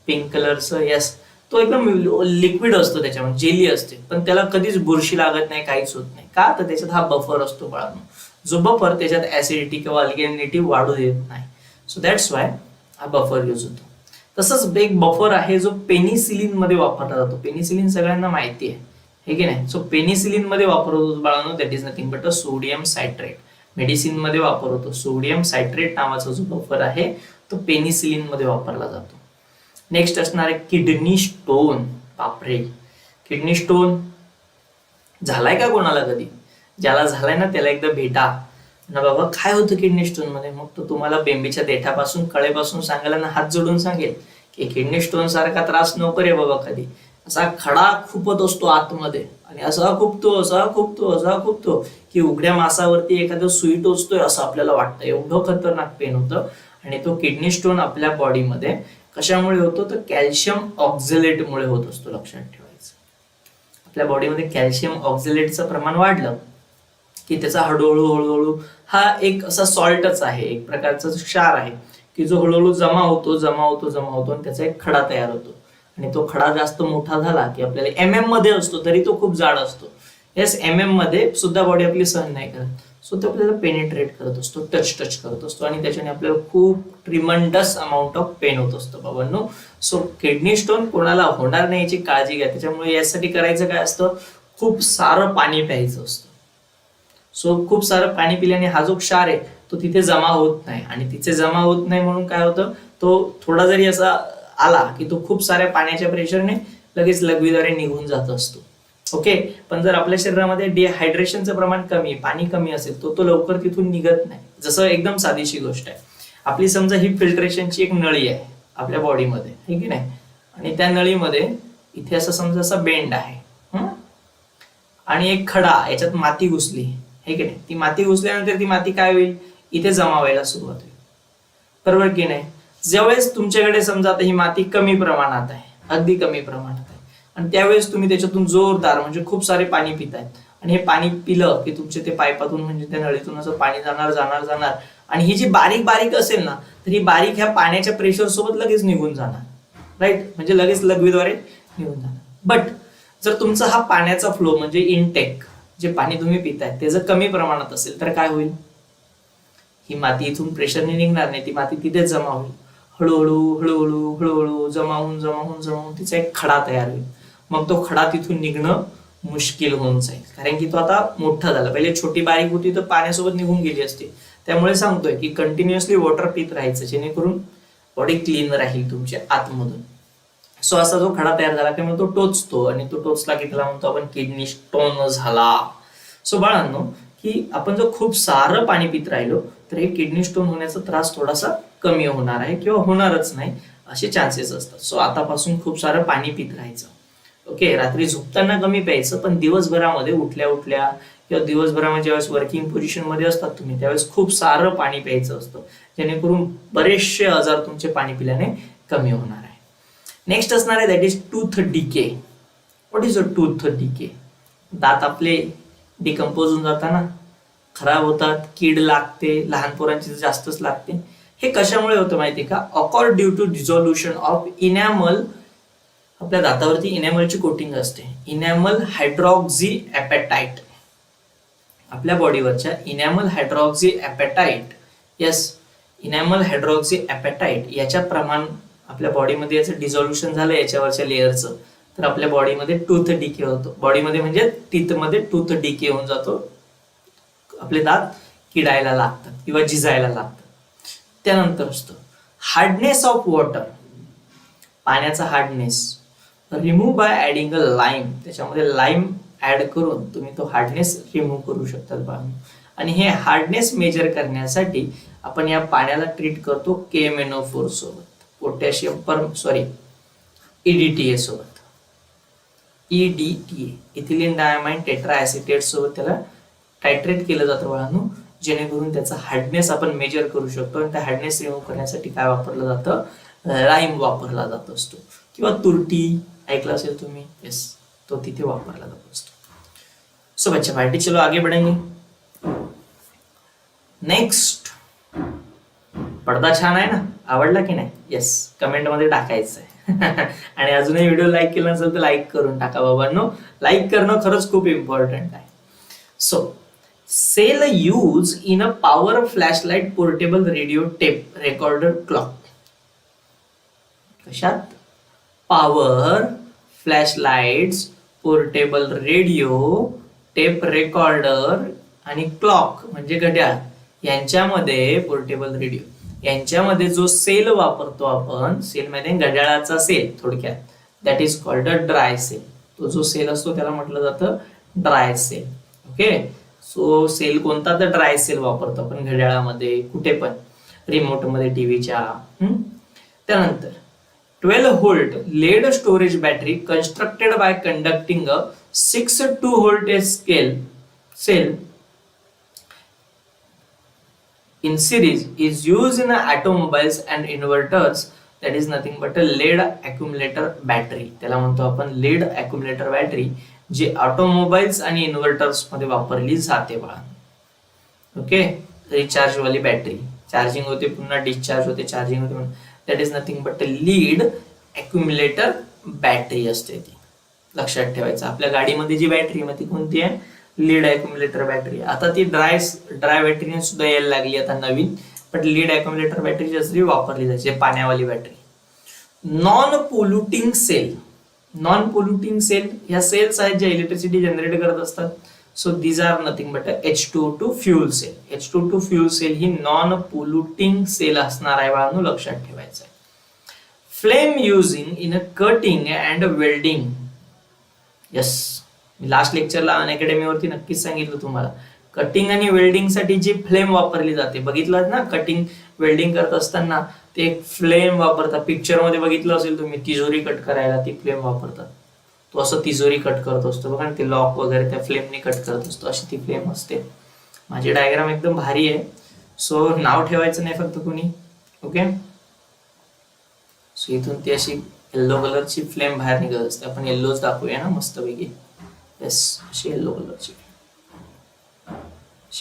पिंक कलरचं? यस, तो एकदम लिक्विड असतो, त्याच्यामध्ये जेली असते, पण त्याला कधीच बुरशी लागत नाही, काहीच होत नाही. का तर त्याच्यात हा बफर असतो बाळांनो. जो बफर त्याच्यात ऍसिडिटी किंवा अल्कॅलिनिटी वाढू देत नाही. सो दॅट्स वाय हा बफर यूज होतो. तसंच एक बफर आहे जो पेनिसिलिन मध्ये वापरला जातो. पेनिसिलिन सगळ्यांना माहिती आहे, हे की नाही? सो पेनिसिलिन मध्ये वापर होतो बाळांनो, that is nothing but a sodium citrate. Medicine मध्ये वापर होतो. सोडियम सायट्रेट नावाचा जो बफर आहे तो पेनिसिलिन मध्ये वापरला जातो. नेक्स्ट असणार आहे किडनी स्टोन. बापरे, किडनी स्टोन झालाय का कोणाला कधी? ज्याला झालाय ना त्याला एकदा भेटा ना, बाबा काय होतं किडनी स्टोन मध्ये. मग तो तुम्हाला बेंबीच्या देठापासून कळेपासून सांगायला ना हात जोडून सांगेल की किडनी स्टोन सारखा त्रास नको रे बाबा कधी. असा खडा खूपत असतो आतमध्ये, आणि असा खूपतो असा खूपतो असा खूपतो की उघड्या मांसावरती एखादं सुई टोचतोय असं आपल्याला वाटतं. एवढं खतरनाक पेन होतं. आणि तो किडनी स्टोन आपल्या बॉडीमध्ये कशामुळे होतो तर कॅल्शियम ऑक्झलेटमुळे होत असतो, लक्षात ठेवायचं. आपल्या बॉडीमध्ये कॅल्शियम ऑक्झलेटचं प्रमाण वाढलं की त्याचा हळूहळू हा एक असा सॉल्टच आहे, एक प्रकारचा क्षार आहे की जो हळूहळू जमा होतो आणि त्याचा एक खडा तयार होतो. आणि तो खडा जास्त मोठा झाला की आपल्याला MM मध्ये असतो तरी तो खूप जाड असतो. येस, MM मध्ये सुद्धा बॉडी आपली सहन नाही करत. सो तो आपल्याला पेनिट्रेट करत असतो, टच करत असतो, आणि त्याच्याने आपल्याला खूप ट्रिमंडस अमाऊंट ऑफ पेन होत असतो बाबांनो. सो किडनी स्टोन कोणाला होणार नाही याची काळजी घ्या. त्याच्यामुळे यासाठी करायचं काय असतं, खूप सारं पाणी प्यायचं असतं. सो खूप सारं पाणी पिल्याने हा जो क्षार आहे तो तिथे जमा होत नाही, आणि तिथे जमा होत नाही म्हणून काय होतं, तो थोडा जरी असा आला की तो खूप साऱ्या पाण्याच्या प्रेशरने लगेच लघवीद्वारे निघून जात असतो. ओके, पण जर आपल्या शरीरामध्ये डिहायड्रेशनचं प्रमाण कमी, पाणी कमी असेल तो लवकर तिथून निघत नाही. जसं एकदम साधीशी गोष्ट आहे, आपली समजा ही फिल्ट्रेशनची एक नळी आहे आपल्या बॉडीमध्ये, ठीक आहे नाही, आणि त्या नळीमध्ये इथे असं समजा असा बेंड आहे, आणि एक खडा, याच्यात माती घुसली, हे की नाही. ती माती घुसल्यानंतर ती माती काय होईल, इथे जमा व्हायला सुरुवात होईल, बरोबर की नाही. ज्यावेळेस तुमच्याकडे समजा आता ही माती कमी प्रमाणात आहे, अगदी कमी प्रमाणात आहे, आणि त्यावेळेस तुम्ही त्याच्यातून जोरदार म्हणजे खूप सारे पाणी पितायत, आणि हे पाणी पिलं की तुमचे ते पाईपातून म्हणजे त्या नळीतून असं पाणी जाणार, आणि ही जी बारीक बारीक असेल ना, तर ही बारीक ह्या पाण्याच्या प्रेशर सोबत लगेच निघून जाणार, राईट, म्हणजे लगेच लघवीद्वारे निघून जाणार. बट जर तुमचा हा पाण्याचा फ्लो म्हणजे इनटेक, जे पाणी तुम्ही पिताय त्याचं कमी प्रमाणात असेल तर काय होईल, ही माती इथून प्रेशरने निघणार नाही, ती माती तिथेच जमा होईल. हळूहळू जमा होऊन तिचा एक खडा तयार होईल. मग तो खडा तिथून निघणं मुश्किल होऊन जाईल, कारण की तो आता मोठा झाला. पहिले छोटी बारीक होती तर पाण्यासोबत निघून गेली असते. त्यामुळे सांगतोय की कंटिन्युअसली वॉटर पित राहायचं, जेणेकरून बॉडी क्लीन राहील तुमच्या आतमधून. सो असा जो खडा तयार झाला किंवा तो टोचतो आणि तो टोचला की त्याला म्हणतो आपण किडनी स्टोन झाला. सो बाळांनो, की आपण जर खूप सारं पाणी पित राहिलो तर हे किडनी स्टोन होण्याचा त्रास थोडासा कमी होणार आहे किंवा होणारच नाही असे चान्सेस असतात. सो आतापासून खूप सारं पाणी पित राहायचं. ओके, रात्री झोपताना कमी प्यायचं, पण दिवसभरामध्ये उठल्या उठल्या किंवा दिवसभरामध्ये ज्यावेळेस वर्किंग पोझिशन मध्ये असतात तुम्ही त्यावेळेस खूप सारं पाणी प्यायचं असतं, जेणेकरून बरेचसे आजार तुमचे पाणी पिल्याने कमी होणार आहे. नेक्स्ट असणार आहे that is tooth decay. What is a tooth decay? दात आपले डिकम्पोज होऊन जाताना खराब होतात, कीड लागते, लहान पोरांची जास्तच लागते. हे कशामुळे होतं माहितीये का? Occur due to dissolution of enamel. आपल्या दातावरती इनॅमलची कोटिंग असते, इनॅमल हायड्रॉक्झी ॲपेटाइट. आपल्या बॉडीवरच्या enamel hydroxyapatite, yes, enamel hydroxyapatite याच्या प्रमाण आपल्या बॉडीमध्ये याचं डिझोल्युशन झालं याच्यावरच्या लेअरचं, तर आपल्या बॉडीमध्ये टूथ डिके होतो. बॉडीमध्ये म्हणजे टीथमध्ये टूथ डिके होऊन जातो, आपले दात किडायला लागतात किंवा झिजायला लागतात. त्यानंतर असतो हार्डनेस ऑफ वॉटर, पाण्याचा हार्डनेस. रिमूव्ह बाय ऍडिंग अ लाईम, त्याच्यामध्ये लाईम ऍड करून तुम्ही तो हार्डनेस रिमूव्ह करू शकतात बाळांनो. आणि हे हार्डनेस मेजर करण्यासाठी आपण या पाण्याला ट्रीट करतो KMnO4 सोबत, पोटॅशियम EDTA सोबत, EDTA ethylene diamine tetra acetate सोबत त्याला टायट्रेट केलं जातं बाळांनो, जेणेकरून त्याचा हार्डनेस आपण मेजर करू शकतो. आणि त्या हार्डनेस रिमूव्ह करण्यासाठी काय वापरलं जातं? लाईम वापरला जात असतो, किंवा तुरटी ऐकलं असेल तुम्ही, येस, तो तिथे वापरला जात असतो. सो बच्चा पार्टी, चलो आगे बढ़ेंगे. नेक्स्ट, पडदा छान आहे ना, आवडला की नाही? येस, कमेंट मध्ये टाकायचं आहे. आणि अजूनही व्हिडिओ लाईक केला नसेल तर लाईक करून टाका बाबांनो, लाईक करणं खरंच खूप इम्पॉर्टंट आहे. So cell use in a power flashlight portable radio tape recorder clock. कशात? Power flashlights, portable radio, tape recorder आणि क्लॉक म्हणजे घड्याळ यांच्यामध्ये, पोर्टेबल रेडिओ यांच्यामध्ये जो सेल वापरतो आपण, सेल मध्ये घड्याळाचा सेल थोडक्यात, that is called a dry cell. तो जो सेल असतो त्याला म्हटलं जातं dry cell. Okay, so cell कोणता? तर ड्राय सेल वापरतो आपण घड्याळामध्ये, कुठे पण, रिमोट मध्ये, टीव्हीच्या. त्यानंतर 12 volt lead storage battery constructed by conducting a 6 2 voltage cell in series is used in automobiles and inverters, that is nothing but a lead accumulator battery. त्याला म्हणतो आपण lead accumulator battery, जी ऑटोमोबाईल्स आणि inverters मध्ये वापरली जाते बाळा. Okay, recharge वाली बॅटरी, चार्जिंग होते पुन्हा डिस्चार्ज होते, चार्जिंग होते, that is nothing but a lead accumulator battery असते ती. लक्षात ठेवायचं, आपल्या गाडीमध्ये जी बॅटरी आहे ती कोणती आहे? Lead accumulator battery. आता ती ड्राय बॅटरी सुद्धा यायला लागली आता नवीन, बट लीड अक्युम्युलेटर बॅटरी जास्त वापरली जायची, पाण्यावाली battery. Non polluting cell, non polluting cell ह्या सेल्स आहेत ज्या इलेक्ट्रिसिटी जनरेट करत असतात. So these are nothing but H22 fuel cell. H22 fuel cell ही नॉन पोल्युटिंग सेल असणार आहे बाळांनो, लक्षात ठेवायचं आहे. Flame using in a cutting and welding. Yes, मी लास्ट लेक्चरला अनअकॅडमीवरती नक्कीच सांगितलं तुम्हाला, कटिंग आणि वेल्डिंग साठी जी फ्लेम वापरली जाते, बघितलं ना, कटिंग वेल्डिंग करत असताना ते एक फ्लेम वापरतात. पिक्चर मध्ये बघितलं असेल तुम्ही, तिजोरी कट करायला ती फ्लेम वापरतात. तो असं तिजोरी कट करत असतो बघा, ते लॉक वगैरे त्या फ्लेमने कट करत असतो, अशी ती फ्लेम असते. माझी डायग्राम एकदम भारी आहे, सो नाव ठेवायचं नाही फक्त कोणी. ओके, सो इथून ती अशी येल्लो कलरची फ्लेम बाहेर निघत असते. आपण येल्लोच दाखवूया ना मस्तपैकी. येस, अशी येल्लो कलरची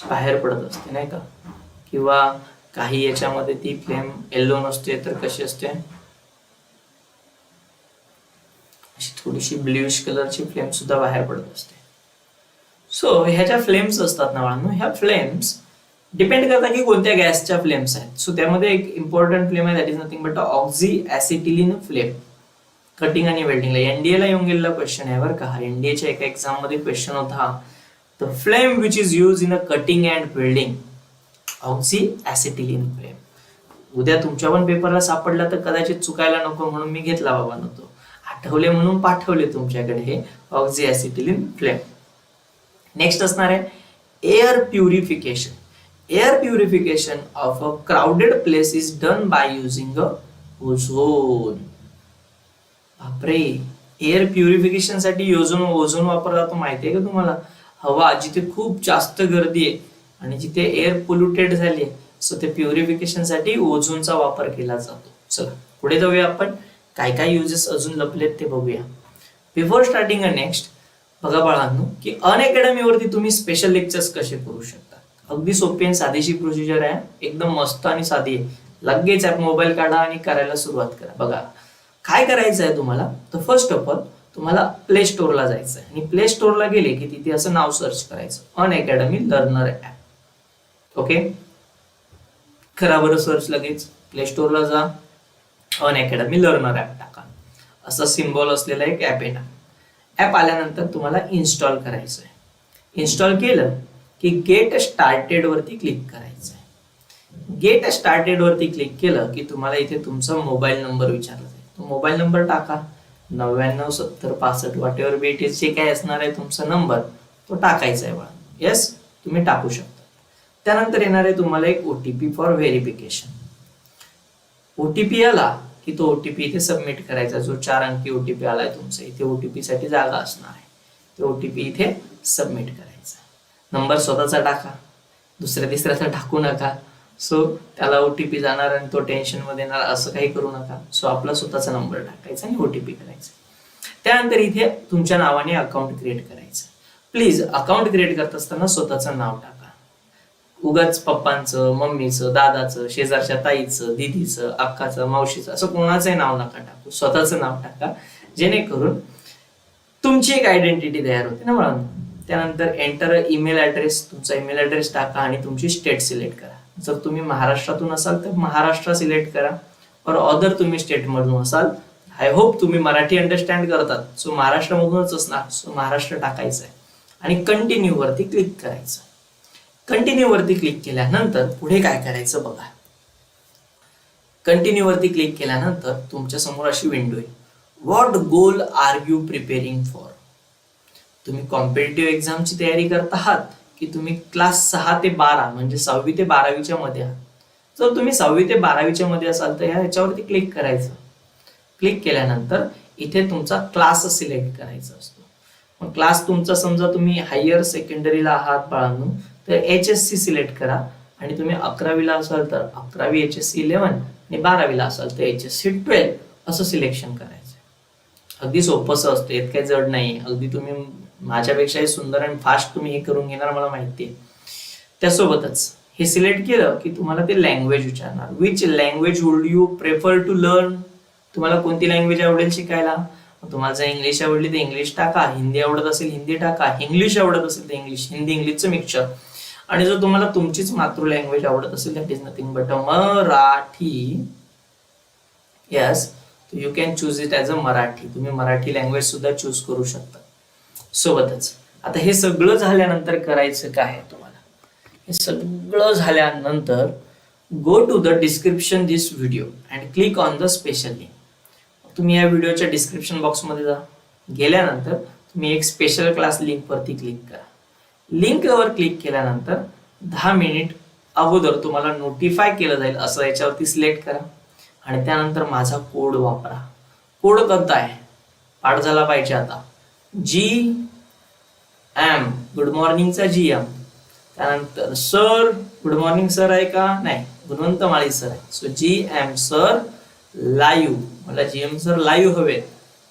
बाहेर पडत असते नाही का. किंवा काही याच्यामध्ये ती फ्लेम येल्लो नसते तर कशी असते, अशी थोडीशी ब्ल्यूइश कलरची फ्लेम सुद्धा बाहेर पडत असते. सो ह्या ज्या फ्लेम्स असतात ना बाळांनो, ह्या फ्लेम्स डिपेंड करतात की कोणत्या गॅसच्या फ्लेम्स आहेत. सो त्यामध्ये एक इम्पॉर्टंट फ्लेम आहे, that is nothing but oxy acetylene flame. Cutting आणि वेल्डिंगला एनडीएला येऊन गेलेला क्वेश्चन आहे बरं का. एनडीएच्या एका एक्झाम मध्ये क्वेश्चन होता, the flame which is use in a cutting and welding, oxy acetylene flame. उद्या तुमच्या पण पेपरला सापडला तर कदाचित चुकायला नको म्हणून मी घेतला बाबा नव्हतो, आठवले म्हणून पाठवले तुमच्याकडे हे ऑक्झिॲसिटिलीन फ्लेम. नेक्स्ट असणार आहे air purification. Air purification of a crowded place is done by using a ozone. बापरे, एअर प्युरिफिकेशन साठी ओझोन वापरला जातो माहिती आहे का तुम्हाला? हवा जिथे खूप जास्त गर्दी आहे आणि जिथे एअर पोल्युटेड झाली आहे, सो ते प्युरिफिकेशन साठी ओझोनचा वापर केला जातो. चला पुढे जाऊया आपण, काय काय युजेस अजून लपलेत ते बघूया. बिफोर स्टार्टिंग अ नेक्स्ट, बघा बाळांनो की अनअकॅडमीवरती तुम्ही स्पेशल लेक्चर्स कसे करू शकता. अगदी सोपी आणि साधीशी प्रोसिजर आहे, एकदम मस्त आणि साधी आहे. लगेच ॲप मोबाईल काढा आणि करायला सुरुवात करा. बघा काय करायचं आहे तुम्हाला, तर फर्स्ट ऑफ ऑल तुम्हाला प्ले स्टोअरला जायचं आहे आणि प्ले स्टोअरला गेले की तिथे असं नाव सर्च करायचं, अनअकॅडमी लर्नर ॲप. ओके, करा बरं सर्च. लगेच प्ले स्टोअरला जा, अनअकॅडमी लर्नर ॲप टाका, असं सिम्बॉल असलेला एक ॲप आहे ना. ॲप आल्यानंतर तुम्हाला इन्स्टॉल करायचं आहे. इन्स्टॉल केलं की गेट स्टार्टेड वरती क्लिक करायचं आहे. गेट स्टार्टेड वरती क्लिक केलं की तुम्हाला इथे तुमचा मोबाईल नंबर विचारला जाईल. तो मोबाईल नंबर टाका, 997065 what ever B it is, जे काय असणार आहे तुमचा नंबर तो टाकायचा आहे बाळा. येस, तुम्ही टाकू शकता. त्यानंतर येणार आहे तुम्हाला एक ओटीपी फॉर व्हेरिफिकेशन. ओटीपी आला की तो ओटीपी इथे सबमिट करायचा. जो 4 अंकी ओटीपी आलाय तुमचा, इथे ओटीपी साठी जागा असणार आहे, तो ओटीपी इथे सबमिट करायचा. नंबर स्वतःचा टाका, दुसऱ्या तिसऱ्याचा टाकू नका. सो त्याला ओटीपी जाणार आणि तो टेन्शन मध्ये येणार, असं काही करू नका. सो आपला स्वतःचा नंबर टाकायचा आणि ओटीपी करायचा. त्यानंतर इथे तुमच्या नावाने अकाउंट क्रिएट करायचं. प्लीज अकाउंट क्रिएट करत असताना स्वतःचं नाव टाका. उगाच पप्पांचं, मम्मीचं, दादाचं, शेजारच्या ताईचं, दीदीचं, अक्काचं, मावशीचं असं कोणाचंही नाव नका टाकू, स्वतःचं नाव टाका, जेणेकरून तुमची एक आयडेंटिटी तयार होते ना बाळांनो. त्यानंतर एंटर ईमेल ऍड्रेस, तुमचा ईमेल ऍड्रेस टाका आणि तुमची स्टेट सिलेक्ट करा. जर तुम्ही महाराष्ट्रातून असाल तर महाराष्ट्र सिलेक्ट करा, और अदर तुम्ही स्टेट मधून असाल, आय होप तुम्ही मराठी अंडरस्टँड करतात, सो महाराष्ट्रामधूनच असणार, सो महाराष्ट्र टाकायचं आहे आणि कंटिन्यू वरती क्लिक करायचं. कंटिन्यू वरती क्लिक केल्यानंतर पुढे काय करायचं बघा. कंटिन्यू वरती क्लिक केल्यानंतर तुमच्या समोर अशी विंडो आहे. What goal are you preparing for. तुम्ही कॉम्पिटिटिव्ह एक्झामची तयारी करत आहात की तुम्ही क्लास 6 ते 12 म्हणजे 6वी ते 12वीच्या मध्ये आहात. जर तुम्ही 6वी ते 12वीच्या मध्ये असाल तर ह्याच्यावरती क्लिक करायचं. क्लिक केल्यानंतर इथे तुमचा क्लास सिलेक्ट करायचा असतो. मग क्लास तुमचा समजा तुम्ही हायर सेकंडरीला आहात बाळांनो, तर HSC सिलेक्ट करा आणि तुम्ही 11वीला असाल तर 11वी HSC 11 आणि 12वीला असाल तर HSC 12 असं सिलेक्शन करायचं. अगदी सोपंच असतं, यात काही जड नाही. अगदी तुम्ही माझ्यापेक्षाही सुंदर आणि फास्ट तुम्ही हे करून घेणार मला माहिती आहे. त्यासोबतच हे सिलेक्ट केलं की तुम्हाला ते लँग्वेज विचारणार. Which language would you prefer to learn. तुम्हाला कोणती लँग्वेज आवडेल शिकायला. तुम्हाला जर इंग्लिश आवडली तर इंग्लिश टाका, हिंदी आवडत असेल हिंदी टाका, इंग्लिश आवडत असेल तर इंग्लिश, हिंदी इंग्लिशचं मिक्सचर. आणि जर तुम्हाला तुमचीच मातृ लँग्वेज आवडत असेल, that is nothing but a Marathi. Yes, you can choose it as a Marathi. तुम्ही मराठी लँग्वेज सुद्धा चूज करू शकता. सोबतच आता हे सगळं झाल्यानंतर करायचं काय आहे तुम्हाला. हे सगळं झाल्यानंतर go to the description this video and click on the special link. तुम्ही या व्हिडिओच्या डिस्क्रिप्शन बॉक्समध्ये जा. गेल्यानंतर तुम्ही एक स्पेशल क्लास लिंक वरती क्लिक करा. लिंकवर क्लिक केल्यानंतर 10 मिनिट अगोदर तुम्हाला नोटिफाय केलं जाईल असं याच्यावरती सिलेक्ट करा आणि त्यानंतर माझा कोड वापरा. कोड कोणता आहे पाठ झाला पाहिजे आता. GM, गुड मॉर्निंगचा GM. त्यानंतर सर, गुड मॉर्निंग सर आहे का, नाही, गुणवंत माळी सर आहे. सो GM सर लाईव्ह, मला GM सर लाईव्ह हवे,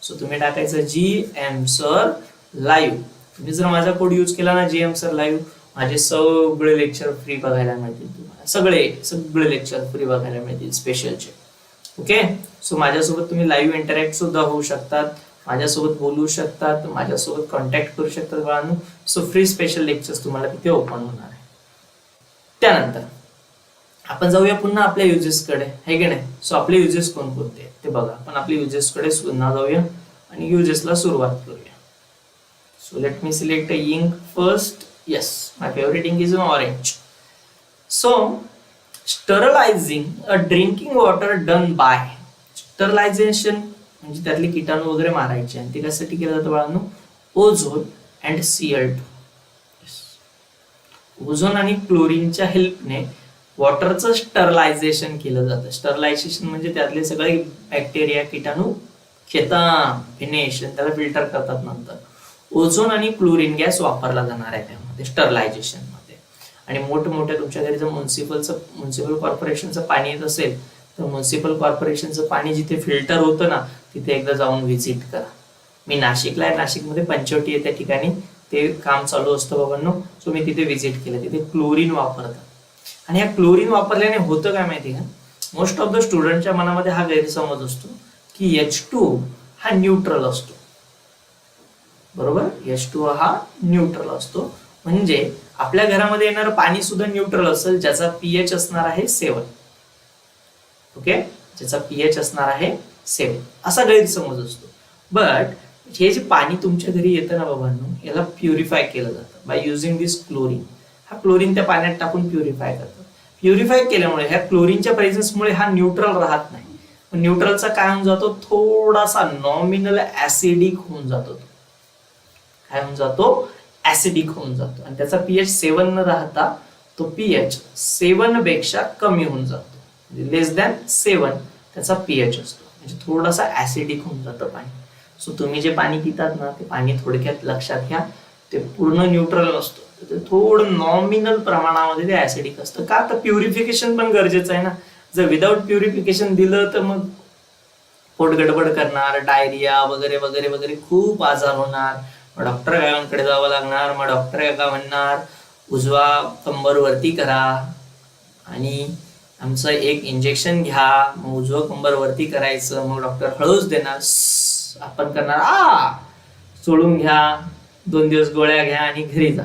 सो तुम्ही टाकायचं GM सर लाईव्ह. तुम्ही जर माझा कोड यूज केला ना GM सर लाईव्ह, माझे सगळे लेक्चर फ्री बघायला मिळतील तुम्हाला. सगळे लेक्चर फ्री बघायला मिळतील स्पेशलचे. ओके, सो माझ्यासोबत तुम्ही लाईव्ह इंटरॅक्ट सुद्धा होऊ शकतात, माझ्यासोबत बोलू शकतात, माझ्यासोबत कॉन्टॅक्ट करू शकतात बाळांनो. सो फ्री स्पेशल लेक्चर्स तुम्हाला तिथे ओपन होणार आहे. त्यानंतर आपण जाऊया पुन्हा आपल्या युजेस कडे, है की नाही. सो आपले युजेस कोणकोणते ते बघा. आपण आपल्या युजेस कडे पुन्हा जाऊया आणि युजेसला सुरुवात करूया. So let me select a ink first. Yes, my favourite ink is orange. So sterilising a drinking water done by. Sterilisation म्हणजे त्यातले कीटाणू वगैरे मारायचे आणि ते कशासाठी केलं जातं बाळांनो? Ozone and Cl2. ओझोन आणि क्लोरीनच्या हेल्पने वॉटरचं स्टरलायझेशन केलं जातं. स्टरलायझेशन म्हणजे त्यातले सगळे बॅक्टेरिया कीटाणू फिनिश त्याला फिल्टर करतात नंतर. ओझोन आणि क्लोरीन गॅस वापरला जाणार आहे त्यामध्ये स्टरलायझेशन मध्ये. आणि मोठमोठ्या तुमच्या घरी जर म्युन्सिपल कॉर्पोरेशनचं पाणी येत असेल तर म्युन्सिपल कॉर्पोरेशनचं पाणी जिथे फिल्टर होतं ना तिथे एकदा जाऊन व्हिजिट करा. मी नाशिकला आहे, नाशिकमध्ये पंचवटी आहे त्या ठिकाणी ते काम चालू असतं बाबांनो. सो मी तिथे व्हिजिट केलं. तिथे क्लोरीन वापरतात आणि ह्या क्लोरीन वापरल्याने होतं काय माहिती का? मोस्ट ऑफ द स्टुडंटच्या मनामध्ये हा गैरसमज असतो की H2 हा न्यूट्रल असतो. बरोबर, H2 हा न्यूट्रल असतो म्हणजे आपल्या घरामध्ये येणारं पाणी सुद्धा न्यूट्रल असेल ज्याचा pH असणार आहे 7. ओके, ज्याचा pH असणार आहे 7 असा गैरसमज असतो. बट हे जे पाणी तुमच्या घरी येतं ना बाबांनो याला प्युरिफाय केलं जातं बाय युझिंग दिस क्लोरीन. हा क्लोरीन त्या पाण्यात टाकून प्युरिफाय करतात. प्युरिफाय केल्यामुळे ह्या क्लोरीनच्या प्रेझेन्समुळे हा न्यूट्रल राहत नाही. न्यूट्रलचा काय होऊन जातो? थोडासा नॉमिनल ऍसिडिक होऊन जातो. काय होऊन जातो? ऍसिडिक होऊन जातो आणि त्याचा pH 7 न राहता तो pH 7 पेक्षा कमी होऊन जातो. लेस दॅन 7 त्याचा pH असतो म्हणजे थोडासा ऍसिडिक होऊन जातं पाणी. सो तुम्ही जे पाणी पितात ना ते पाणी थोडक्यात लक्षात घ्या ते पूर्ण न्यूट्रल नसतं. ते थोडं नॉमिनल प्रमाणामध्ये ते ऍसिडिक असतं. का? तर प्युरिफिकेशन पण गरजेचं आहे ना. जर विदाउट प्युरिफिकेशन दिलं तर मग पोट गडबड करणार, डायरिया वगैरे वगैरे वगैरे खूप आजार होणार. मग डॉक्टर गावांकडे जावं लागणार. मग डॉक्टर का म्हणणार उजवा कंबर वरती करा आणि आमचं एक इंजेक्शन घ्या. मग उजवं कंबर वरती करायचं. मग डॉक्टर हळूच देणार. आपण करणार सोडून घ्या, 2 दिवस गोळ्या घ्या आणि घरी जा.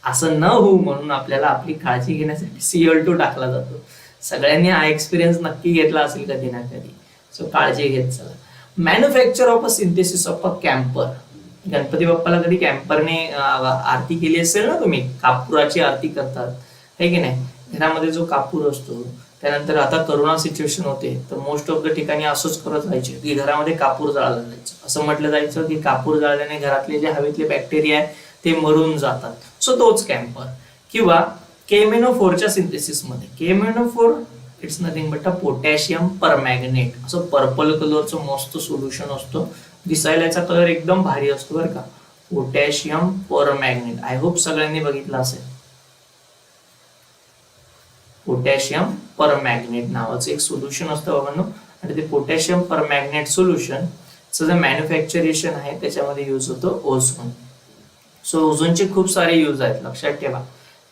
असं न होऊ म्हणून आपल्याला आपली काळजी घेण्यासाठी Cl2 टाकला जातो. सगळ्यांनी हा एक्सपिरियन्स नक्की घेतला असेल कधी ना कधी. सो काळजी घेत चला. Manufacture of a synthesis of a camper. Ganpati बाप्पाला कधी कॅम्परने आरती केली असेल ना तुम्ही? कापुराची आरती करतात है की नाही? घरामध्ये जो कापूर असतो त्यानंतर आता करोना सिच्युएशन होते तर मोस्ट ऑफ द ठिकाणी असंच करत जायचे की घरामध्ये कापूर जाळलं जायचं. असं म्हटलं जायचं की कापूर जाळल्याने घरातले जे हवेतले बॅक्टेरिया आहेत ते मरून जातात. सो तोच कॅम्पर. किंवा KMnO4च्या सिंथेसिस मध्ये KMnO4 it's nothing but a potassium permanganate. असं पर्पल कलरचं मस्त सोल्युशन असतं. दिसायला याचा कलर एकदम भारी असतो बरं का. पोटॅशियम परमॅग्नेट. आय होप सगळ्यांनी बघितलं असेल. पोटॅशियम परमॅग्नेट नावाचं एक सोल्युशन असतं बाबांनो आणि ते पोटॅशियम परमॅग्नेट सोल्युशन जे मॅन्युफॅक्चरेशन आहे त्याच्यामध्ये यूज होतो ओझोन. सो ओझोनचे खूप सारे यूज आहेत लक्षात ठेवा.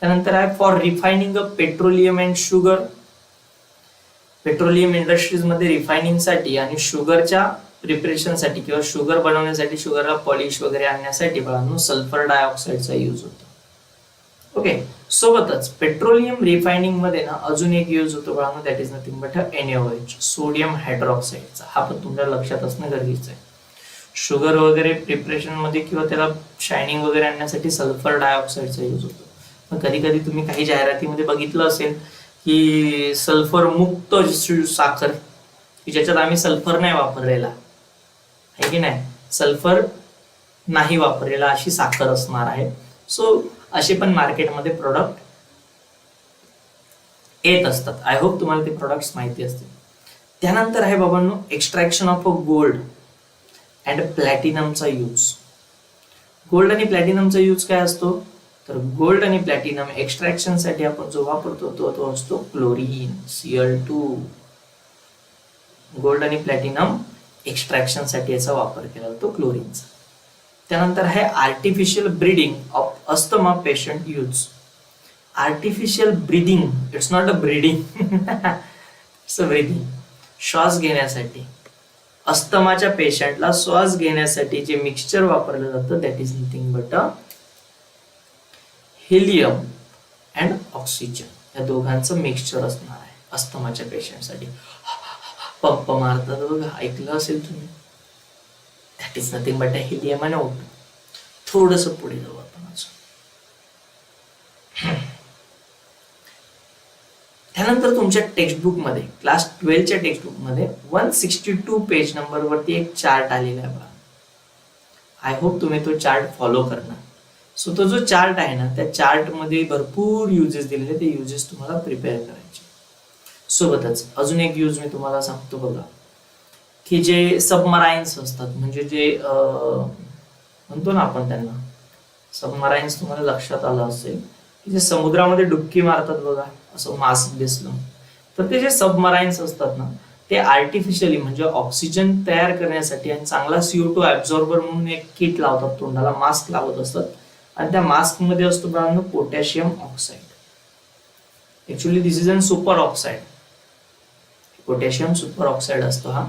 त्यानंतर आहे for refining a petroleum and sugar. Petroleum industries मध्ये रिफायनिंग साठी आणि शुगरच्या प्रिपरेशन साठी किंवा शुगर बनवण्यासाठी शुगरला पॉलिश वगैरे आणण्यासाठी बाळांनो सल्फर डायऑक्साईडचा यूज होतो. ओके, सोबतच पेट्रोलियम रिफायनिंग मध्ये ना अजून एक यूज होतो बाळांनो that is nothing but NaOH sodium हायड्रॉक्साईडचा. हा पण तुमच्या लक्षात असणं गरजेचं आहे. शुगर वगैरे प्रिपरेशन मध्ये किंवा त्याला शायनिंग वगैरे आणण्यासाठी सल्फर डायऑक्साईडचा यूज होतो. मग कधी कधी तुम्ही काही जाहिरातीमध्ये बघितलं असेल की सल्फर मुक्त साखर की ज्याच्यात आम्ही सल्फर नाही वापरलेला आहे की नाही, सल्फर नाही वापरलेला अशी साखर असणार आहे. सो असे पण मार्केटमध्ये प्रोडक्ट येत असतात. आय होप तुम्हाला ते प्रोडक्ट्स माहिती असतील. त्यानंतर आहे बाबांनो extraction of a gold and प्लॅटिनमचा यूज. गोल्ड आणि प्लॅटिनमचा यूज काय असतो? तर गोल्ड आणि प्लॅटिनम एक्स्ट्रॅक्शन साठी आपण जो वापरतो तो असतो क्लोरीन Cl2. गोल्ड आणि प्लॅटिनम एक्स्ट्रॅक्शन साठी याचा वापर केला जातो क्लोरीनचा. त्यानंतर आहे artificial breeding of asthma patient use. Artificial breathing, it's not a breeding, it's a breathing. श्वास घेण्यासाठी अस्थमाच्या पेशंटला श्वास घेण्यासाठी जे मिक्सचर वापरलं जातं that is nothing but a helium and oxygen. या दोघांचं मिक्सचर असणार आहे अस्थमाच्या पेशंटसाठी. पंप मारतात बघा, ऐकलं असेल तुम्ही. That is nothing but a helium and O2. थोडस पुढे जाऊ आपण. त्यानंतर तुमच्या टेक्स्टबुकमध्ये क्लास 12च्या टेक्स्टबुकमध्ये 162 पेज नंबरवरती एक चार्ट आलेला आहे बघा. आय होप तुम्ही तो चार्ट फॉलो करणार. सो तो जो चार्ट आहे ना, त्या चार्टमध्ये भरपूर युजेस दिलेले, ते युजेस तुम्हाला प्रिपेअर करायचे. सोबतच अजून एक यूज मी तुम्हाला सांगतो बघा, की जे सबमराईन्स असतात, म्हणजे जे म्हणतो ना आपण त्यांना सबमराईन्स, तुम्हाला लक्षात आलं असेल की जे समुद्रामध्ये डुबकी मारतात बघा असं मास्क दिसलं, तर ते जे सबमराईन्स असतात ना, ते आर्टिफिशियली म्हणजे ऑक्सिजन तयार करण्यासाठी आणि चांगला CO2 ऍब्झॉर्बर म्हणून एक किट लावतात, तोंडाला मास्क लावत असतात. आणि त्या मास्क मध्ये असतो बाळांनो potassium oxide. Actually this is an superoxide. Potassium superoxide असतो हा.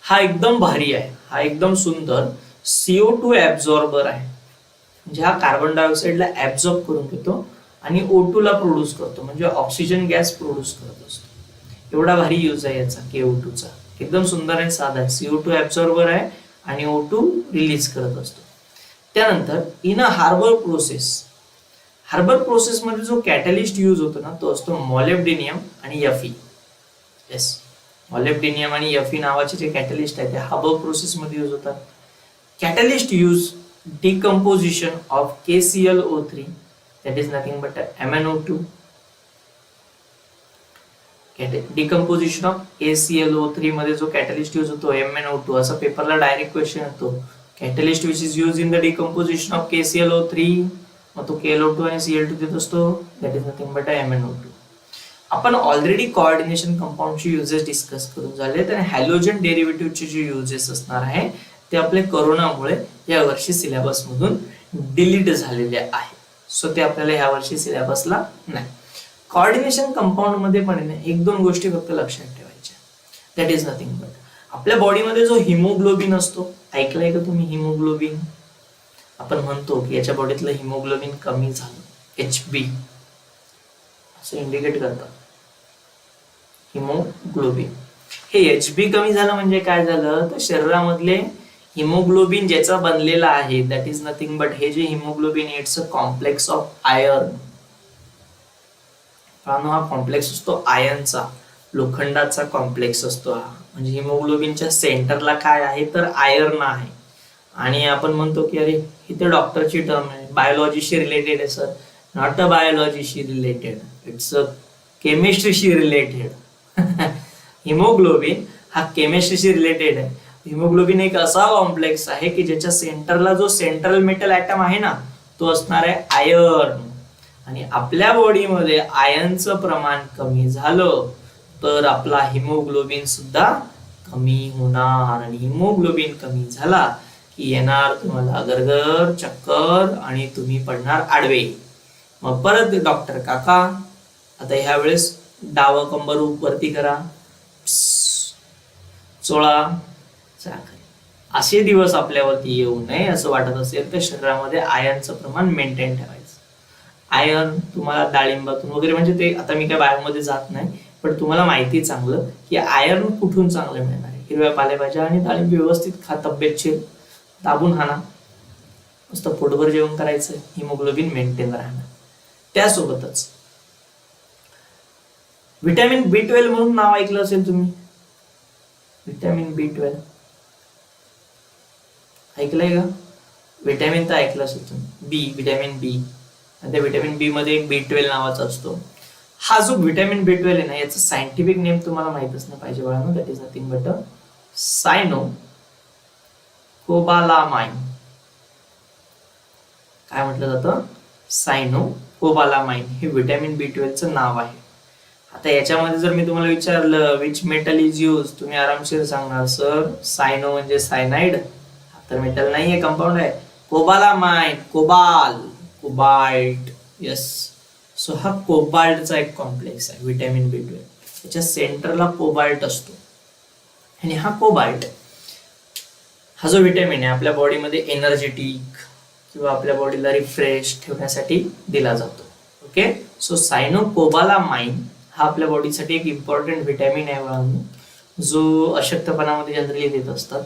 हा एकदम भारी आहे, हा एकदम सुंदर CO2 ऍब्झॉर्बर आहे. म्हणजे हा कार्बन डायऑक्साईडला ऍब्झॉर्ब करून घेतो आणि O2 ला प्रोड्यूस करतो, म्हणजे ऑक्सिजन गॅस प्रोड्यूस करत असतो. एवढा भारी यूज आहे याचा KO2 चा. एकदम सुंदर आणि साधा आहे. CO2 ऍब्झॉर्बर आहे आणि O2 रिलीज करत असतो. त्यानंतर इन अ हार्बर प्रोसेस मध्ये जो कॅटलिस्ट यूज होतो ना, तो असतो मॉलिब्डेनियम आणि Fe. येस, मॉलिब्डेनियम आणि Fe नावाचे जे कॅटलिस्ट आहे ते हार्बर प्रोसेस मध्ये यूज होतात. Catalyst use decomposition of KClO3, that is nothing but MnO2. Decomposition of KClO3 मध्ये जो कॅटलिस्ट यूज होतो MnO2, असा पेपरला डायरेक्ट क्वेश्चन येतो. Catalyst which is use in the decomposition of KClO3, मग तो KLO2 आणि Cl2 देत असतो, that is nothing but MnO2. आपण ऑलरेडी कोऑर्डिनेशन कंपाऊंडचे युजेस डिस्कस करून झाले, तर हॅलोजन डेरिव्हेटिव्हचे जे युजेस असणार आहे ते आपले कोरोनामुळे या वर्षी सिलेबस मधून डिलीट झालेले आहे. सो ते आपल्याला या वर्षी सिलेबसला नाही. कोऑर्डिनेशन कंपाऊंड मध्ये पण एक दोन गोष्टी फक्त लक्षात ठेवायच्या, दॅट इज नथिंग बट आपल्या बॉडीमध्ये जो हिमोग्लोबिन असतो, ऐकलंय का तुम्ही हिमोग्लोबिन? आपण म्हणतो की याच्या बॉडीतलं हिमोग्लोबिन कमी झालं, HB असं इंडिकेट करतात हिमोग्लोबिन. हे HB कमी झालं म्हणजे काय झालं, तर शरीरामधले हिमोग्लोबिन ज्याचा बनलेला आहे दॅट इज नथिंग बट हे जे haemoglobin it's a complex of iron. हा कॉम्प्लेक्स असतो आयर्नचा, लोखंडाचा कॉम्प्लेक्स असतो हा. म्हणजे हिमोग्लोबिनच्या सेंटरला काय आहे तर आयर्न आहे. आणि आपण म्हणतो की अरे इथे डॉक्टरची टर्म आहे, बायोलॉजीशी रिलेटेड आहे सर. नॉट अ बायोलॉजीशी रिलेटेड, इट्स अ केमिस्ट्रीशी रिलेटेड. हिमोग्लोबिन हा केमिस्ट्रीशी रिलेटेड आहे. हिमोग्लोबिन एक असा कॉम्प्लेक्स आहे की ज्याच्या सेंटरला जो सेंट्रल मेटल ॲटम आहे ना, तो असणार आहे आयर्न. आणि आपल्या बॉडीमध्ये आयर्नचं प्रमाण कमी झालं तर आपला हिमोग्लोबिन सुद्धा कमी होणार. आणि हिमोग्लोबिन कमी झाला की येणार तुम्हाला गरगर, चक्कर आणि तुम्ही पडणार आडवे. मग परत डॉक्टर काका आता ह्या वेळेस डावं कंबर वरती करा, चोळा, असे दिवस आपल्यावरती येऊ नये. असं वाटत असेल तर शरीरामध्ये आयर्नचं प्रमाण मेंटेन ठेवायचं. आयर्न तुम्हाला डाळिंबातून वगैरे, म्हणजे ते आता मी काय बायोमध्ये जात नाही, पण तुम्हाला माहिती चांगलं की आयर्न कुठून चांगलं मिळणार आहे. हिरव्या पालेभाज्या आणि डाळिंब व्यवस्थित खा, तब्येतशीर दाबून हाना, मस्त पोटभर जेवण करायचं, हिमोग्लोबिन मेंटेन राहणार. त्यासोबतच व्हिटॅमिन B12 म्हणून नाव ऐकलं असेल तुम्ही. व्हिटॅमिन B12 ऐकलंय का? व्हिटॅमिन तर ऐकलं असेल तुम्ही. व्हिटॅमिन B, त्या व्हिटॅमिन B मध्ये एक B12 नावाचा असतो. हा जो व्हिटॅमिन B12 आहे ना, याचं सायंटिफिक नेम तुम्हाला माहित असणं पाहिजे बाळांनो, दॅट इज नथिंग बट सायनोकोबालामाइन. काय म्हटलं जातं? सायनोकोबालामाइन हे व्हिटॅमिन B12 चं नाव आहे. आता याच्यामध्ये जर मी तुम्हाला विचारलं विच मेटल इज यूज, तुम्ही आरामशीर सांगणार सर सायनो म्हणजे सायनाइड, तर मेटल नाहीये, कंपाऊंड आहे. Cobalamin, cobalt. यस, सो हा कोबाल्टचा एक कॉम्प्लेक्स आहे व्हिटॅमिन B12. त्याच्या सेंटरला कोबाल्ट असतो. आणि हा कोबाल्ट हा जो व्हिटॅमिन आहे आपल्या बॉडीमध्ये एनर्जेटिक किंवा आपल्या बॉडीला रिफ्रेश ठेवण्यासाठी दिला जातो. ओके, सो सायनोकोबालामाइन हा आपल्या बॉडीसाठी एक इम्पॉर्टंट व्हिटॅमिन आहे, जो अशक्तपणामध्ये जनरली देत असतात.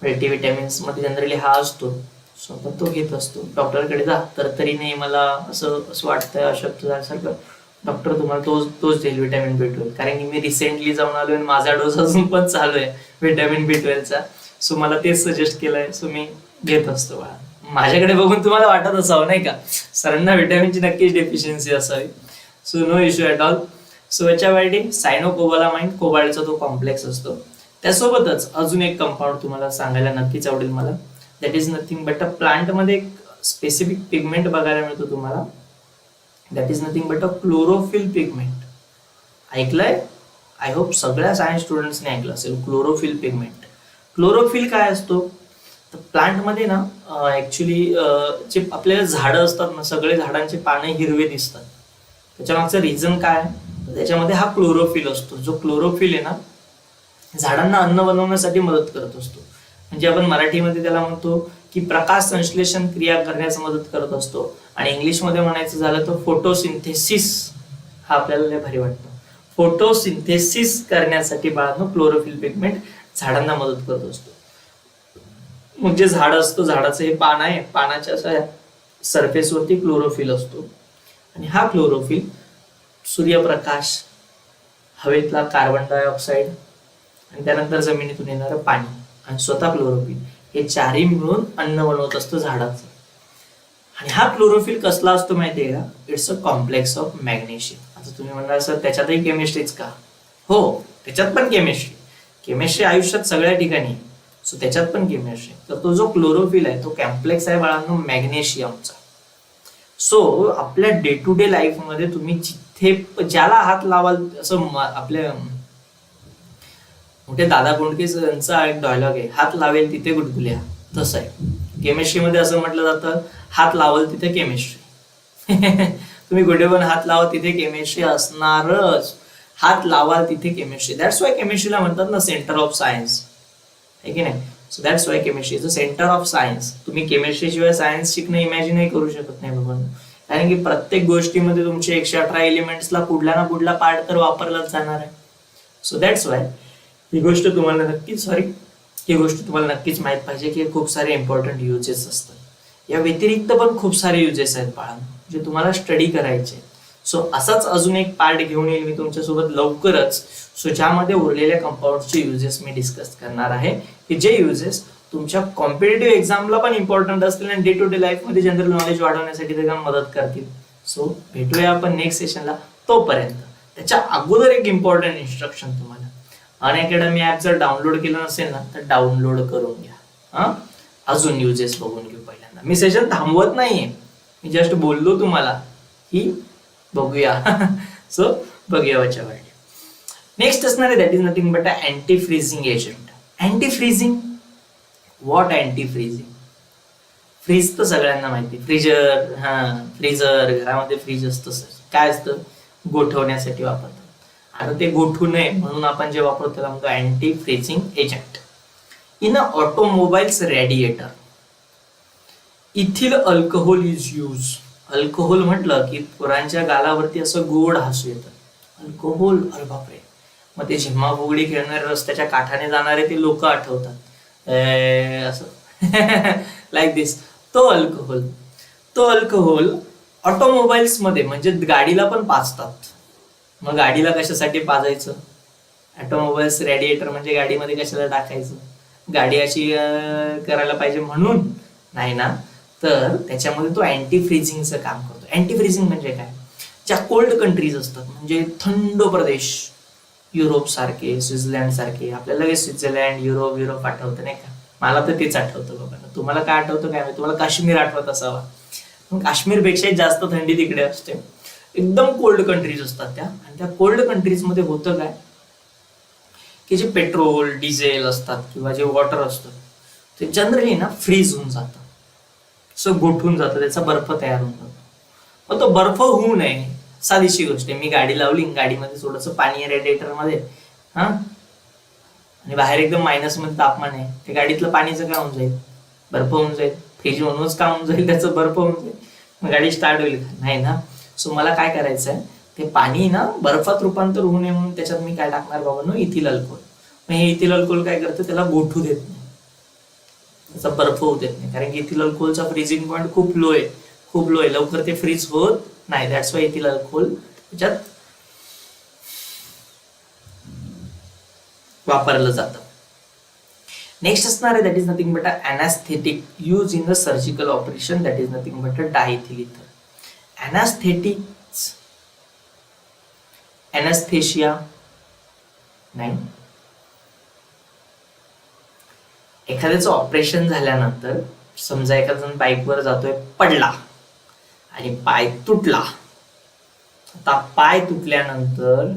मल्टीव्हिटॅमिन्स मध्ये जनरली हा असतो. सो आपण तो घेत असतो. डॉक्टरकडे जा तर तरी नाही मला असं वाटतंय अशक्त झाल्यासारखं, डॉक्टर तुम्हाला तोच देईल व्हिटॅमिन B12, कारण की मी रिसेंटली जाऊन आलोय आणि माझा डोस अजून पण चालू आहे व्हिटॅमिन B12चा. सो मला तेच सजेस्ट केलंय, सो मी घेत असतो बाळा. माझ्याकडे बघून तुम्हाला वाटत असावं नाही का, सरांना व्हिटॅमिनची नक्कीच डेफिशियन्सी असावी. So no issue at all. So याच्यासाठी सायनोकोबालामाइन, कोबाल्टचा तो कॉम्प्लेक्स असतो. त्यासोबतच अजून एक कंपाऊंड तुम्हाला सांगायला नक्कीच आवडेल मला. दॅट इज नथिंग बट अ प्लांटमध्ये एक स्पेसिफिक पिगमेंट बघायला मिळतो तुम्हाला. That is nothing but a chlorophyll pigment. ऐकलंय? आय होप सगळ्या सायन्स स्टुडंट्सने ऐकलं असेल क्लोरोफिल पिगमेंट. क्लोरोफिल काय असतो? तर प्लांटमध्ये ना ऍक्च्युली जे आपल्याला झाडं असतात ना, सगळे झाडांचे पाने हिरवे दिसतात. त्याच्या मागचं रिझन काय? त्याच्यामध्ये हा क्लोरोफिल असतो. जो क्लोरोफिल आहे ना, झाडांना अन्न बनवण्यासाठी मदत करत असतो. म्हणजे आपण मराठीमध्ये त्याला म्हणतो की प्रकाश संश्लेषण क्रिया करण्यास मदत करत असतो. आणि इंग्लिशमध्ये म्हणायचं झालं तर फोटोसिंथेसिस, हा आपल्याला लय भारी वाटतो. फोटोसिंथेसिस करण्यासाठी बाळांनो क्लोरोफिल पिगमेंट झाडांना मदत करत असतो. मग जे झाड असतं, झाडाचं हे पान आहे, पानाच्या अशा सरफेसवरती क्लोरोफिल असतो. आणि हा क्लोरोफिल सूर्यप्रकाश, हवेतला कार्बन डायऑक्साईड आणि त्यानंतर जमिनीतून येणारं पाणी आणि स्वतः क्लोरोफिल, हे चारही मिळून अन्न बनवत असतं झाडाचं. आणि हा क्लोरोफिल कसला असतो माहितीये का? It's a complex of magnesium. आता तुम्ही म्हणणार सर त्याच्यातही केमिस्ट्रीच का? हो, त्याच्यात पण केमिस्ट्री. केमिस्ट्री आयुष्यात सगळ्या ठिकाणी, सो त्याच्यात पण केमिस्ट्री. तर तो जो क्लोरोफिल आहे तो कॉम्प्लेक्स आहे बाळांनो मॅग्नेशियमचा. सो आपल्या डे टू डे लाईफ मध्ये तुम्ही जिथे ज्याला हात लावाल, असं आपल्या मोठे दादा कोंडकेंचा एक डायलॉग आहे, हात लावेल तिथे गुदगुल्या. तसं आहे केमिस्ट्रीमध्ये, असं म्हटलं जातं हात लावाल तिथे केमिस्ट्री. तुम्ही कुठे पण हात लावा तिथे केमिस्ट्री असणारच. हात लावाल तिथे केमिस्ट्री. दॅट्स वाय केमिस्ट्रीला म्हणतात ना सेंटर ऑफ सायन्स, आहे की नाही? So that's why chemistry is a centre of science. तुम्ही केमिस्ट्री शिवाय सायन्स शिकणं इमॅजिनही करू शकत नाही बाबा, कारण की प्रत्येक गोष्टीमध्ये तुमचे 118 एलिमेंट्सला कुठला ना कुठला पार्ट तर वापरलाच जाणार आहे. सो दॅट्स वाय ही गोष्ट तुम्हाला नक्कीच माहित पाहिजे की खूप सारे इम्पॉर्टंट युजेस असतात. या व्यतिरिक्त पण खूप सारे युजेस आहेत बाळांनो, जे तुम्हाला स्टडी करायचे. सो असाच अजून एक पार्ट घेऊन येईल मी तुमच्यासोबत लवकरच. सो ज्यामध्ये उरलेल्या कंपाऊंडचे युजेस मी डिस्कस करणार आहे, की जे युजेस तुमच्या कॉम्पिटेटिव्ह एक्झामला पण इम्पॉर्टंट असतील आणि डे टू डे लाईफ मध्ये जनरल नॉलेज वाढवण्यासाठी त्याला मदत करतील. सो भेटूया आपण नेक्स्ट सेशनला. तोपर्यंत त्याच्या अगोदर एक इम्पॉर्टंट इन्स्ट्रक्शन तुम्हाला, अनअकॅडमी ऍप जर डाउनलोड केलं नसेल ना तर डाउनलोड करून घ्या. अजून युजेस बघून घेऊ. पहिल्यांदा मी सेशन थांबवत नाहीये, मी जस्ट बोललो तुम्हाला की बघूया. सो बघूया याच्यावर. नेक्स्ट असणार आहे that is nothing but anti freezing agent. Anti freezing, what anti freezing? Fridge तर सगळ्यांना माहिती, फ्रीजर. फ्रीजर, घरामध्ये फ्रीज असतं सर. काय असतं? गोठवण्यासाठी वापरतात. आता ते गोठू नये म्हणून आपण जे वापरतो त्याला म्हणतो anti freezing agent. In a automobiles radiator ethyl alcohol is use. Alcohol म्हटलं की पोरांच्या गालावरती असं गोड हसू येतं. अल्कोहोल, अरे बापरे. मग ते झिम्मा फुगडी खेळणारे, रस्त्याच्या काठाने जाणारे ते लोक आठवतात असं. लाईक दिस. तो अल्कोहोल ऑटोमोबाईल्स मध्ये म्हणजे गाडीला पण पाजतात. मग गाडीला कशासाठी पाजायचं? ऑटोमोबाईल्स रेडिएटर म्हणजे गाडीमध्ये कशाला टाकायचं? गाडी अशी करायला पाहिजे म्हणून नाही ना, तर त्याच्यामध्ये तो अँटी फ्रीजिंगचं काम करतो. अँटी फ्रीजिंग म्हणजे काय? ज्या कोल्ड कंट्रीज असतात म्हणजे थंड प्रदेश, युरोप सारखे, स्वित्झर्लंड सारखे. आपल्याला लगेच स्वित्झर्लंड, युरोप आठवतं नाही का? मला तर तेच आठवतं बाबा. तुम्हाला काय आठवतं काय? तुम्हाला काश्मीर आठवत असावा. काश्मीरपेक्षाही जास्त थंडी तिकडे असते. एकदम कोल्ड कंट्रीज असतात त्या. आणि त्या कोल्ड कंट्रीज मध्ये होतं काय की जे पेट्रोल, डिझेल असतात किंवा जे वॉटर असतं ते जनरली ना फ्रीज होऊन जातं, सो गोठून जातं, त्याचा बर्फ तयार होऊन जातो. मग तो बर्फ होऊ नये, साधीशी गोष्ट आहे. मी गाडी लावली, गाडीमध्ये थोडंसं पाणी आहे रेडिएटर मध्ये, आणि बाहेर एकदम मायनस मध्ये तापमान आहे, ते गाडीतलं पाणीचं काय होऊन जाईल? बर्फ होऊन जाईल. फ्रीज म्हणूनच का होऊन जाईल? त्याचं बर्फ होऊन जाईल. मग गाडी स्टार्ट होईल का? नाही ना. सो मला काय करायचं आहे, ते पाणी ना बर्फात रूपांतर होऊ नये म्हणून त्याच्यात मी काय टाकणार बाबांनो? Ethyl alcohol. मग हे इथिल अल्कोहोल काय करतं? त्याला गोठू देत नाही, त्याचा बर्फ होऊ देत नाही. कारण की इथिल अल्कोहोलचा फ्रीजिंग पॉईंट खूप लो आहे, लवकर ते फ्रीज होत नाही. दॅट्स वाय इथिल अल्कोहोल त्याच्यात वापरलं जातं. नेक्स्ट असणार आहे that is nothing but anaesthetic use in the surgical operation, that is nothing but diethyl ether. Anaesthetics, अॅनास्थेशिया नाही. एखाद्याचं ऑपरेशन झाल्यानंतर समजा एखादा जण बाईकवर जातोय, पडला आणि पाय तुटला. आता पाय तुटल्यानंतर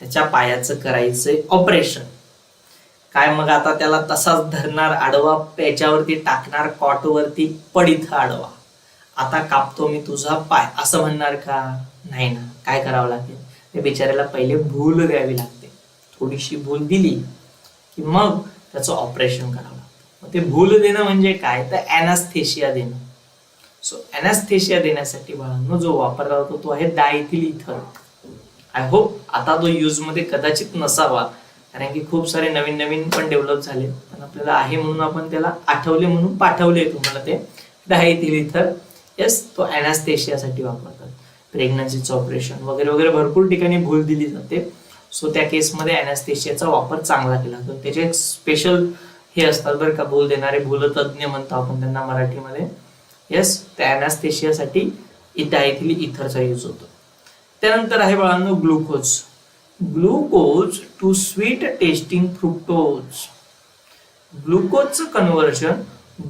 त्याच्या पायाचं करायचंय ऑपरेशन. काय मग आता त्याला तसाच धरणार, आडवा याच्यावरती टाकणार, कॉटवरती पडित आडवा, आता कापतो मी तुझा पाय असं म्हणणार का? नाही ना. काय करावं लागेल? त्या बिचाऱ्याला पहिले भूल द्यावी लागते. थोडीशी भूल दिली की मग त्याचं ऑपरेशन करावं लागतं. मग ते भूल देणं म्हणजे काय? तर अॅनास्थेशिया देणं. सो अॅनास्थेशिया देण्यासाठी बाळांनो जो वापरला जातो तो आहे डायथिल इथर. आय होप आता तो यूज मध्ये कदाचित नसावा, कारण की खूप सारे नवीन नवीन पण डेव्हलप झाले, पण आपल्याला आहे म्हणून आपण त्याला आठवले म्हणून पाठवले तुम्हाला ते डायथिल इथर. येस, तो अॅनास्थेशियासाठी वापरतात. प्रेग्नन्सीचं ऑपरेशन वगैरे वगैरे भरपूर ठिकाणी भूल दिली जाते. सो त्या केसमध्ये अॅनास्थेशियाचा वापर चांगला केला जातो. त्याचे एक स्पेशल हे असतात बरं का, भूल देणारे भूलतज्ञ म्हणतो आपण त्यांना मराठीमध्ये. येस, त्या अॅनास्थेशियासाठी डायथिल इथरचा यूज होतो. त्यानंतर आहे बाळांनो glucose. Glucose to sweet tasting fructose. ग्लुकोजचं कन्व्हर्जन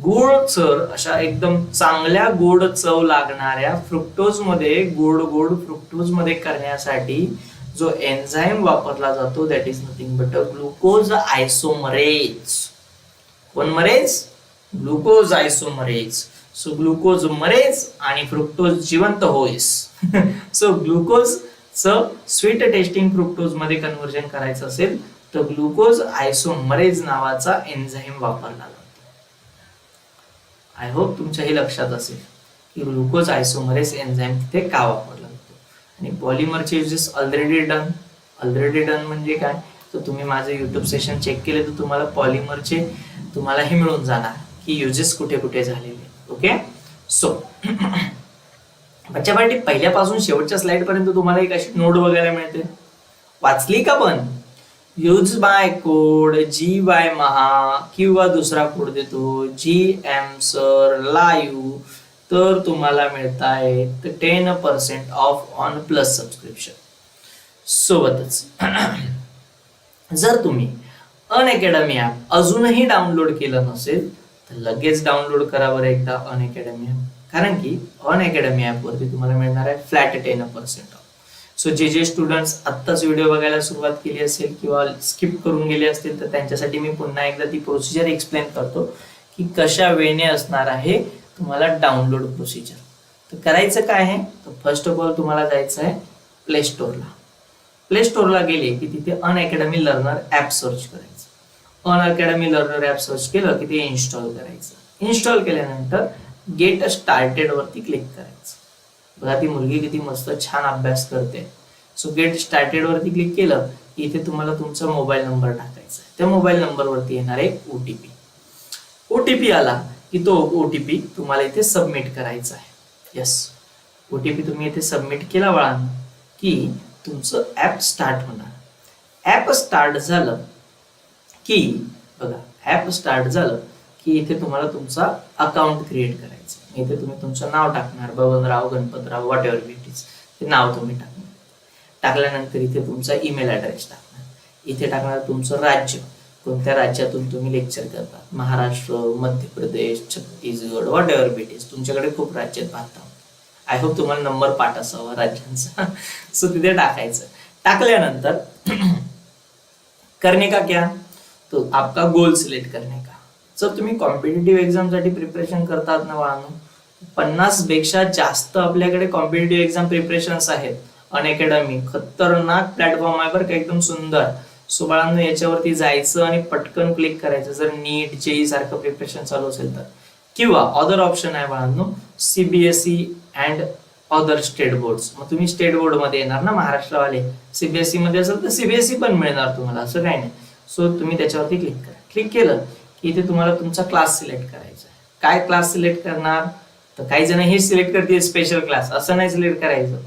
गोड चर अशा एकदम चांगल्या गोड चव लागणाऱ्या फ्रुक्टोज मध्ये, गोड गोड फ्रुक्टोज मध्ये करण्यासाठी जो एन्झाईम वापरला जातो that is nothing but glucose isomerase. कोण मरेज? Glucose isomerase. सो ग्लुकोज मरेज आणि फ्रुक्टोज जिवंत होईस. So glucose sweet tasting fructose मध्ये कन्व्हर्जन करायचं असेल तर ग्लुकोज आयसोमरेज नावाचा एन्झाईम वापरला जातो. आय होप तुमच्या हे लक्षात असेल की ग्लुकोज आयसोमरेज एन्झाईम तिथे का वापरला जातो. आणि पॉलिमरचे uses already done. Already done म्हणजे काय? तर तुम्ही माझे युट्यूब सेशन चेक केले तर तुम्हाला पॉलिमरचे तुम्हाला हे मिळून जाणार की युजेस कुठे कुठे झालेले. ओके, सो बच्चा पार्टी पहिल्यापासून शेवटच्या स्लाइड पर्यंत तुम्हाला एक अशी नोट बघायला मिळते. वाचली का? पण यूज बाय कोड GY महा किंवा दुसरा कोड देतो GM सर लाईव्ह, तर तुम्हाला मिळत आहे 10% ऑफ ऑन प्लस सबस्क्रिप्शन. सोबतच जर तुम्ही अनअकॅडमी ऍप अजूनही डाउनलोड केलं नसेल तर लगेच डाउनलोड करा बरं एकदा अनअकॅडमी ऍप. कारण की अनअकॅडमी ऍप वरती तुम्हाला मिळणार आहे फ्लॅट 10% ऑफ. सो जे स्टुडंट्स आत्ताच व्हिडिओ बघायला सुरुवात केली असेल किंवा स्किप करून गेले असतील तर त्यांच्यासाठी मी पुन्हा एकदा ती प्रोसिजर एक्सप्लेन करतो की कशा वेने असणार आहे तुम्हाला डाउनलोड प्रोसिजर. तर करायचं काय आहे, तर फर्स्ट ऑफ ऑल तुम्हाला जायचं आहे प्ले स्टोअरला. प्ले स्टोअरला गेले की तिथे अनअकॅडमी लर्नर ऍप सर्च करायचं. अनअकॅडमी लर्नर ऍप सर्च केलं की ते इन्स्टॉल करायचं. इन्स्टॉल केल्यानंतर गेट स्टार्टेड वरती क्लिक करायचं. बघा ती मुलगी किती मस्त छान अभ्यास करते. सो गेट स्टार्टेड वरती क्लिक केलं की इथे तुम्हाला तुमचा मोबाईल नंबर टाकायचा आहे. त्या मोबाईल नंबर वरती येणार एक ओटीपी. ओटीपी आला की तो ओटीपी तुम्हाला इथे सबमिट करायचा आहे. येस, ओटीपी तुम्ही इथे सबमिट केला बाळांनो की तुमचं ऍप स्टार्ट होणार. ऍप स्टार्ट झालं की बघा, ऍप स्टार्ट झालं की इथे तुम्हाला तुमचा अकाउंट क्रिएट करायचं. इथे तुम्ही तुमचं नाव टाकणार, Babanrao, Ganpatrao, what ever it is, ते नाव तुम्ही टाकणार. टाकल्यानंतर इथे तुमचा ईमेल ऍड्रेस टाकणार. इथे टाकणार तुमचं राज्य, कोणत्या राज्यातून तुम्ही लेक्चर करतात, Maharashtra, Madhya Pradesh, Chhattisgarh, whatever it is. तुमच्याकडे खूप राज्य आहेत भारतात. आय होप तुम्हाला नंबर पाठ असावा राज्यांचा. सो तिथे टाकायचं. टाकल्यानंतर करने का क्या, तो आपका गोल सिलेक्ट करने का. जर तुम्ही कॉम्पिटेटिव्ह एक्झाम साठी प्रिपरेशन करतात ना बाळांनो, 50 पेक्षा जास्त आपल्याकडे कॉम्पिटेटिव्ह एक्झाम प्रिपरेशन्स आहेत. अनअकॅडमी खतरनाक प्लॅटफॉर्म आहे बरं का, एकदम सुंदर. सो बाळांनो याच्यावरती जायचं आणि पटकन क्लिक करायचं जर नीट जेई सारखं प्रिपरेशन चालू असेल तर. किंवा अदर ऑप्शन आहे बाळांनो CBSE and other state boards. मग तुम्ही स्टेट बोर्ड मध्ये येणार ना महाराष्ट्रवाले, CBSE मध्ये असेल तर CBSE पण मिळणार तुम्हाला, असं काही नाही. सो तुम्ही त्याच्यावरती क्लिक करा. क्लिक केलं की इथे तुम्हाला तुमचा क्लास सिलेक्ट करायचा आहे. काय क्लास सिलेक्ट करणार, तर काही जण हे सिलेक्ट करतील स्पेशल क्लास, असं नाही सिलेक्ट करायचं.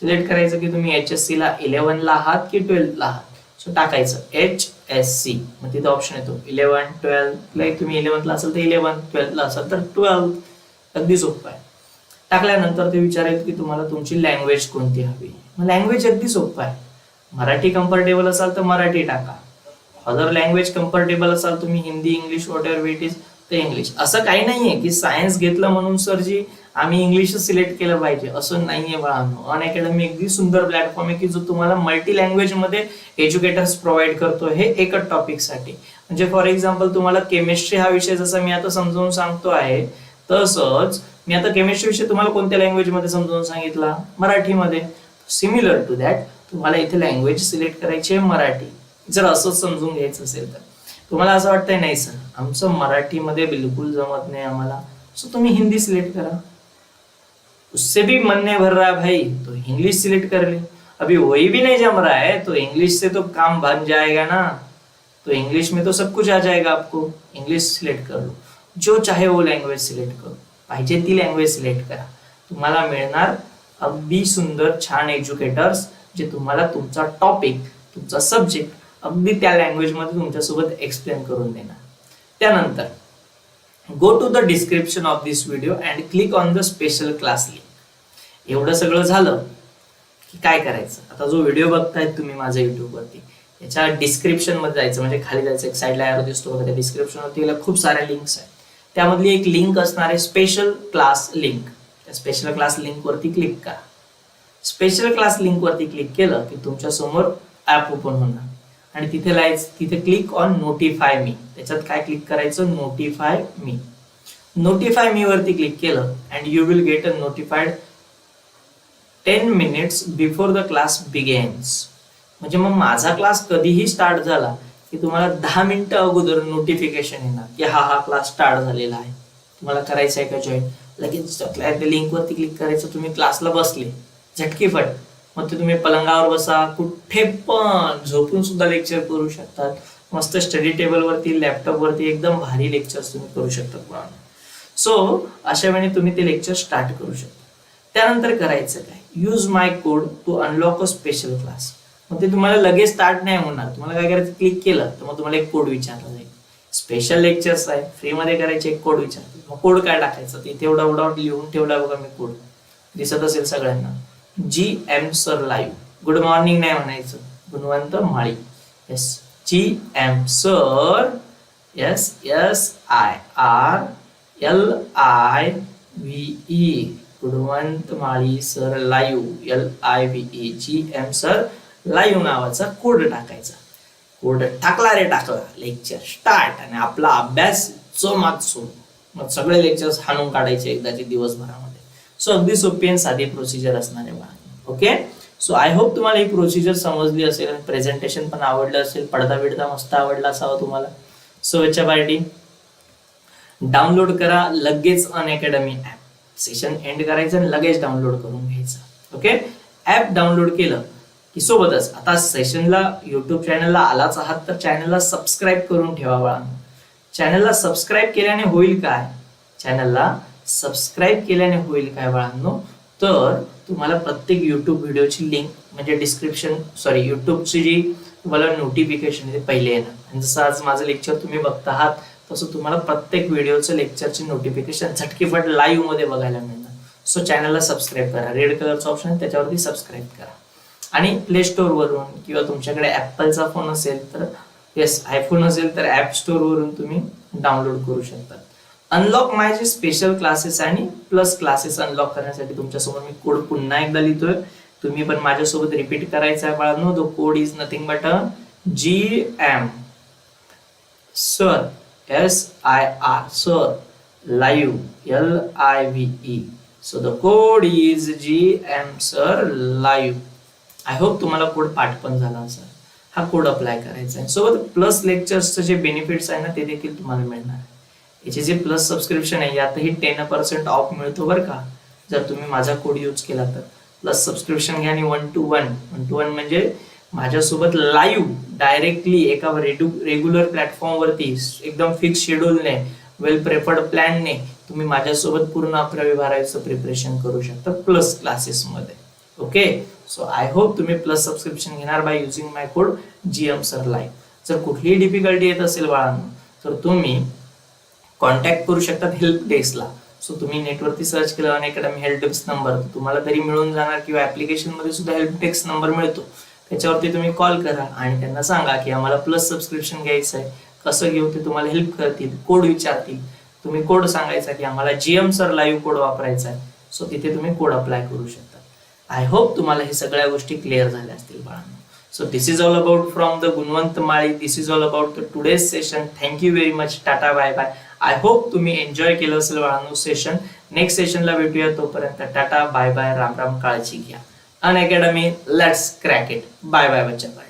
सिलेक्ट करायचं की तुम्ही HSC ला 11 ला आहात की 12 ला आहात. सो टाकायचं HSC, मग तिथे ऑप्शन येतो 11, 12. लाईक तुम्ही 11 ला असाल तर 11, 12 ला असाल तर 12. अगदी सोपं आहे. टाकल्यानंतर ते विचारेल की तुम्हाला तुमची लँग्वेज कोणती हवी. मग लँग्वेज अगदी सोपं आहे. मराठी कम्फर्टेबल असाल तर मराठी टाका. अदर लँग्वेज कम्फर्टेबल असाल तुम्ही Hindi, English, what ever it is ते इंग्लिश. असं काही नाहीये की सायन्स घेतलं म्हणून सर जी आम्ही इंग्लिश सिलेक्ट केलं पाहिजे असं नाहीये बाळांनो. अनअकॅडमी अगदी सुंदर प्लॅटफॉर्म आहे की जो तुम्हाला मल्टी लँग्वेज मध्ये एज्युकेटर्स प्रोव्हाइड करतो हे एकच टॉपिक साठी. म्हणजे फॉर एक्झाम्पल तुम्हाला केमिस्ट्री हा विषय जसा मी आता समजावून सांगतो आहे तसंच मी आता केमिस्ट्री विषय तुम्हाला कोणत्या लँग्वेज मध्ये समजावून सांगितला, मराठीमध्ये. सिमिलर टू दॅट तुम्हाला इथे लँग्वेज सिलेक्ट करायची आहे मराठी. जर असंच समजून घ्यायचं असेल तर तुम्हाला असं वाटतंय नाही सर आमचं मराठीमध्ये बिलकुल जमत नाही आम्हाला, सो तुम्ही हिंदी सिलेक्ट करा. उससे भी मन नहीं भर रहा है भाई तो इंग्लिश सिलेक्ट कर ले. अभी वही भी नहीं जम रहा है तो इंग्लिश से तो काम बन जाएगा ना. तो इंग्लिश में तो सब कुछ आ जाएगा आपको. इंग्लिश सिलेक्ट कर लो. जो चाहे वो लँग्वेज सिलेक्ट करो. पाहिजे ती लँग्वेज सिलेक्ट करा. तुम्हाला मिळणार अगदी सुंदर छान एज्युकेटर्स जे तुम्हाला तुमचा टॉपिक, तुमचा सब्जेक्ट अगदी त्या लँग्वेज मध्ये तुमच्यासोबत एक्सप्लेन करून देणार. त्यानंतर go to the description of this video and click on the special class link. एवढं सगळं झालं की काय करायचं, आता जो व्हिडिओ बघतायत तुम्ही माझ्या युट्यूब वरती याच्या डिस्क्रिप्शन मध्ये जायचं. म्हणजे खाली जायचं, एक साईडला एरो दिसतो बघा, त्या डिस्क्रिप्शन वरती खूप साऱ्या लिंक्स आहेत. त्यामधली एक लिंक असणार आहे स्पेशल क्लास लिंक. त्या स्पेशल क्लास लिंक वरती क्लिक करा. स्पेशल क्लास लिंक वरती क्लिक केलं की तुमच्या समोर ऍप ओपन होणार आणि तिथे क्लिक ऑन नोटिफाय मी. त्याच्यात काय क्लिक करायचं, नोटिफाय मी. नोटिफाय मी वरती क्लिक केलं and you will get a notified 10 minutes before the class begins. म्हणजे मग माझा क्लास कधीही स्टार्ट झाला की तुम्हाला 10 मिनिटं अगोदर नोटिफिकेशन येणार की हा क्लास स्टार्ट झालेला आहे. तुम्हाला करायचं आहे का जॉईन, लगेच लिंक वरती क्लिक करायचं. तुम्ही क्लासला बसले झटकीफट, मग ते तुम्ही पलंगावर बसा, कुठे पण झोपून सुद्धा लेक्चर करू शकतात. मस्त स्टडी टेबल वरती, लॅपटॉप वरती एकदम भारी लेक्चर्स तुम्ही करू शकता. सो अशा वेळी तुम्ही ते लेक्चर स्टार्ट करू शकता. त्यानंतर करायचं काय, use my code to unlock a special class. मग ते तुम्हाला लगेच स्टार्ट नाही होणार. तुम्हाला काय करायचं, क्लिक केलं तर मग तुम्हाला एक कोड विचारला जाईल. स्पेशल लेक्चर्स आहे, फ्री मध्ये करायचे, एक कोड विचारते. मग कोड काय टाकायचं, तिथे एवढा लिहून ठेवला बघा मी, कोड दिसत असेल सगळ्यांना. GM sir live. Good morning नाही म्हणायचं, Gunwant Mali. Yes, GM sir, SSIRLIVE, Gunwant Mali sir live, LIVE, GM sir live नावाचा कोड टाकायचा. कोड टाकला रे टाकला, लेक्चर स्टार्ट आणि आपला अभ्यास जोमात सुरू. मग सगळे लेक्चर्स हाणून काढायचे एकदाचे दिवसभरामध्ये. सो अगदी सोपी आणि साधी प्रोसिजर असणार आहे बाळा. ओके, सो आय होप तुम्हाला ही प्रोसिजर समजली असेल आणि प्रेझेंटेशन पण आवडलं असेल. पडदा बिडदा मस्त आवडला असावा तुम्हाला. सो याच्या पार्टी डाउनलोड करा लगेच अनअकॅडमी ऍप. सेशन एंड करायचं आणि लगेच डाउनलोड करून घ्यायचं. ओके, ऍप डाउनलोड केलं की सोबतच आता सेशनला युट्यूब चॅनलला आलाच आहात तर चॅनलला सबस्क्राईब करून ठेवा बाळांनो. चॅनलला सबस्क्राईब केल्याने होईल काय, चॅनलला सबस्क्राईब केल्याने होईल काय बाळांनो, तर तुम्हाला प्रत्येक युट्यूब व्हिडिओची लिंक म्हणजे युट्यूबची जी तुम्हाला नोटिफिकेशन ते पहिले येणार. आणि जसं आज माझं लेक्चर तुम्ही बघता आहात तसं तुम्हाला प्रत्येक व्हिडिओचं लेक्चरची नोटिफिकेशन झटकीफट लाईव्ह मध्ये बघायला मिळणार. सो चॅनलला सबस्क्राईब करा. रेड कलरचा ऑप्शन आहे त्याच्यावरती सबस्क्राईब करा. आणि प्ले स्टोर वरून किंवा तुमच्याकडे ऍपलचा फोन असेल तर आयफोन असेल तर ऍप स्टोर वरून तुम्ही डाउनलोड करू शकता. अनलॉक माय जे स्पेशल क्लासेस आणि प्लस क्लासेस अनलॉक करण्यासाठी तुमच्यासमोर मी कोड पुन्हा एकदा लिहितोय. तुम्ही पण माझ्यासोबत रिपीट करायचा आहे बाळांनो. The code is nothing but GM sir, SIR sir live, LIVE. So the code is GM sir live. I hope तुम्हाला कोड पाठ पण झाला असेल. हा कोड अप्लाय करायचा आहे. सोबत प्लस लेक्चर्सचे जे बेनिफिट्स आहे ना ते देखील तुम्हाला मिळणार आहे. याचे जे प्लस सबस्क्रिप्शन आहे यातही 10% ऑफ मिळतो बरं का, जर तुम्ही माझा कोड यूज केला तर. प्लस सबस्क्रिप्शन घ्या आणि 1 to 1 म्हणजे माझ्यासोबत लाईव्ह डायरेक्टली एका रेग्युलर प्लॅटफॉर्म वरती एकदम फिक्स शेड्यूलने, वेल प्रेफर्ड प्लॅनने तुम्ही माझ्यासोबत पूर्ण 11वी 12वीचं प्रिपरेशन करू शकता प्लस क्लासेस मध्ये. ओके. सो आय होप तुम्ही प्लस सबस्क्रिप्शन घेणार by using my code GM sir live. जर कुठलीही डिफिकल्टी येत असेल बाळांनो तर तुम्ही कॉन्टॅक्ट करू शकतात हेल्प डेस्कला. सो तुम्ही नेटवरती सर्च केलं अनअकॅडमी हेल्प डेस्क नंबर तुम्हाला तरी मिळून जाणार, किंवा ऍप्लिकेशन मध्ये सुद्धा हेल्प डेस्क नंबर मिळतो. त्याच्यावरती तुम्ही कॉल करा आणि त्यांना सांगा की आम्हाला प्लस सबस्क्रिप्शन घ्यायचं आहे, कसं घेऊ ते तुम्हाला हेल्प करतील, कोड विचारतील. तुम्ही कोड सांगायचा की आम्हाला GM सर लाईव्ह कोड वापरायचा आहे. सो तिथे तुम्ही कोड अप्लाय करू शकता. आय होप तुम्हाला हे सगळ्या गोष्टी क्लिअर झाल्या असतील बाळांनो. So this is all about from the Gunwant Mali. This is all about the today's session. Thank you very much. Tata bye bye. I hope तुम्ही एन्जॉय केलं असेल बाळांनो सेशन. नेक्स्ट सेशनला भेटूया. तोपर्यंत tata bye bye, Ram Ram, काळजी घ्या. Unacademy let's crack it. Bye bye बच्चा बाय.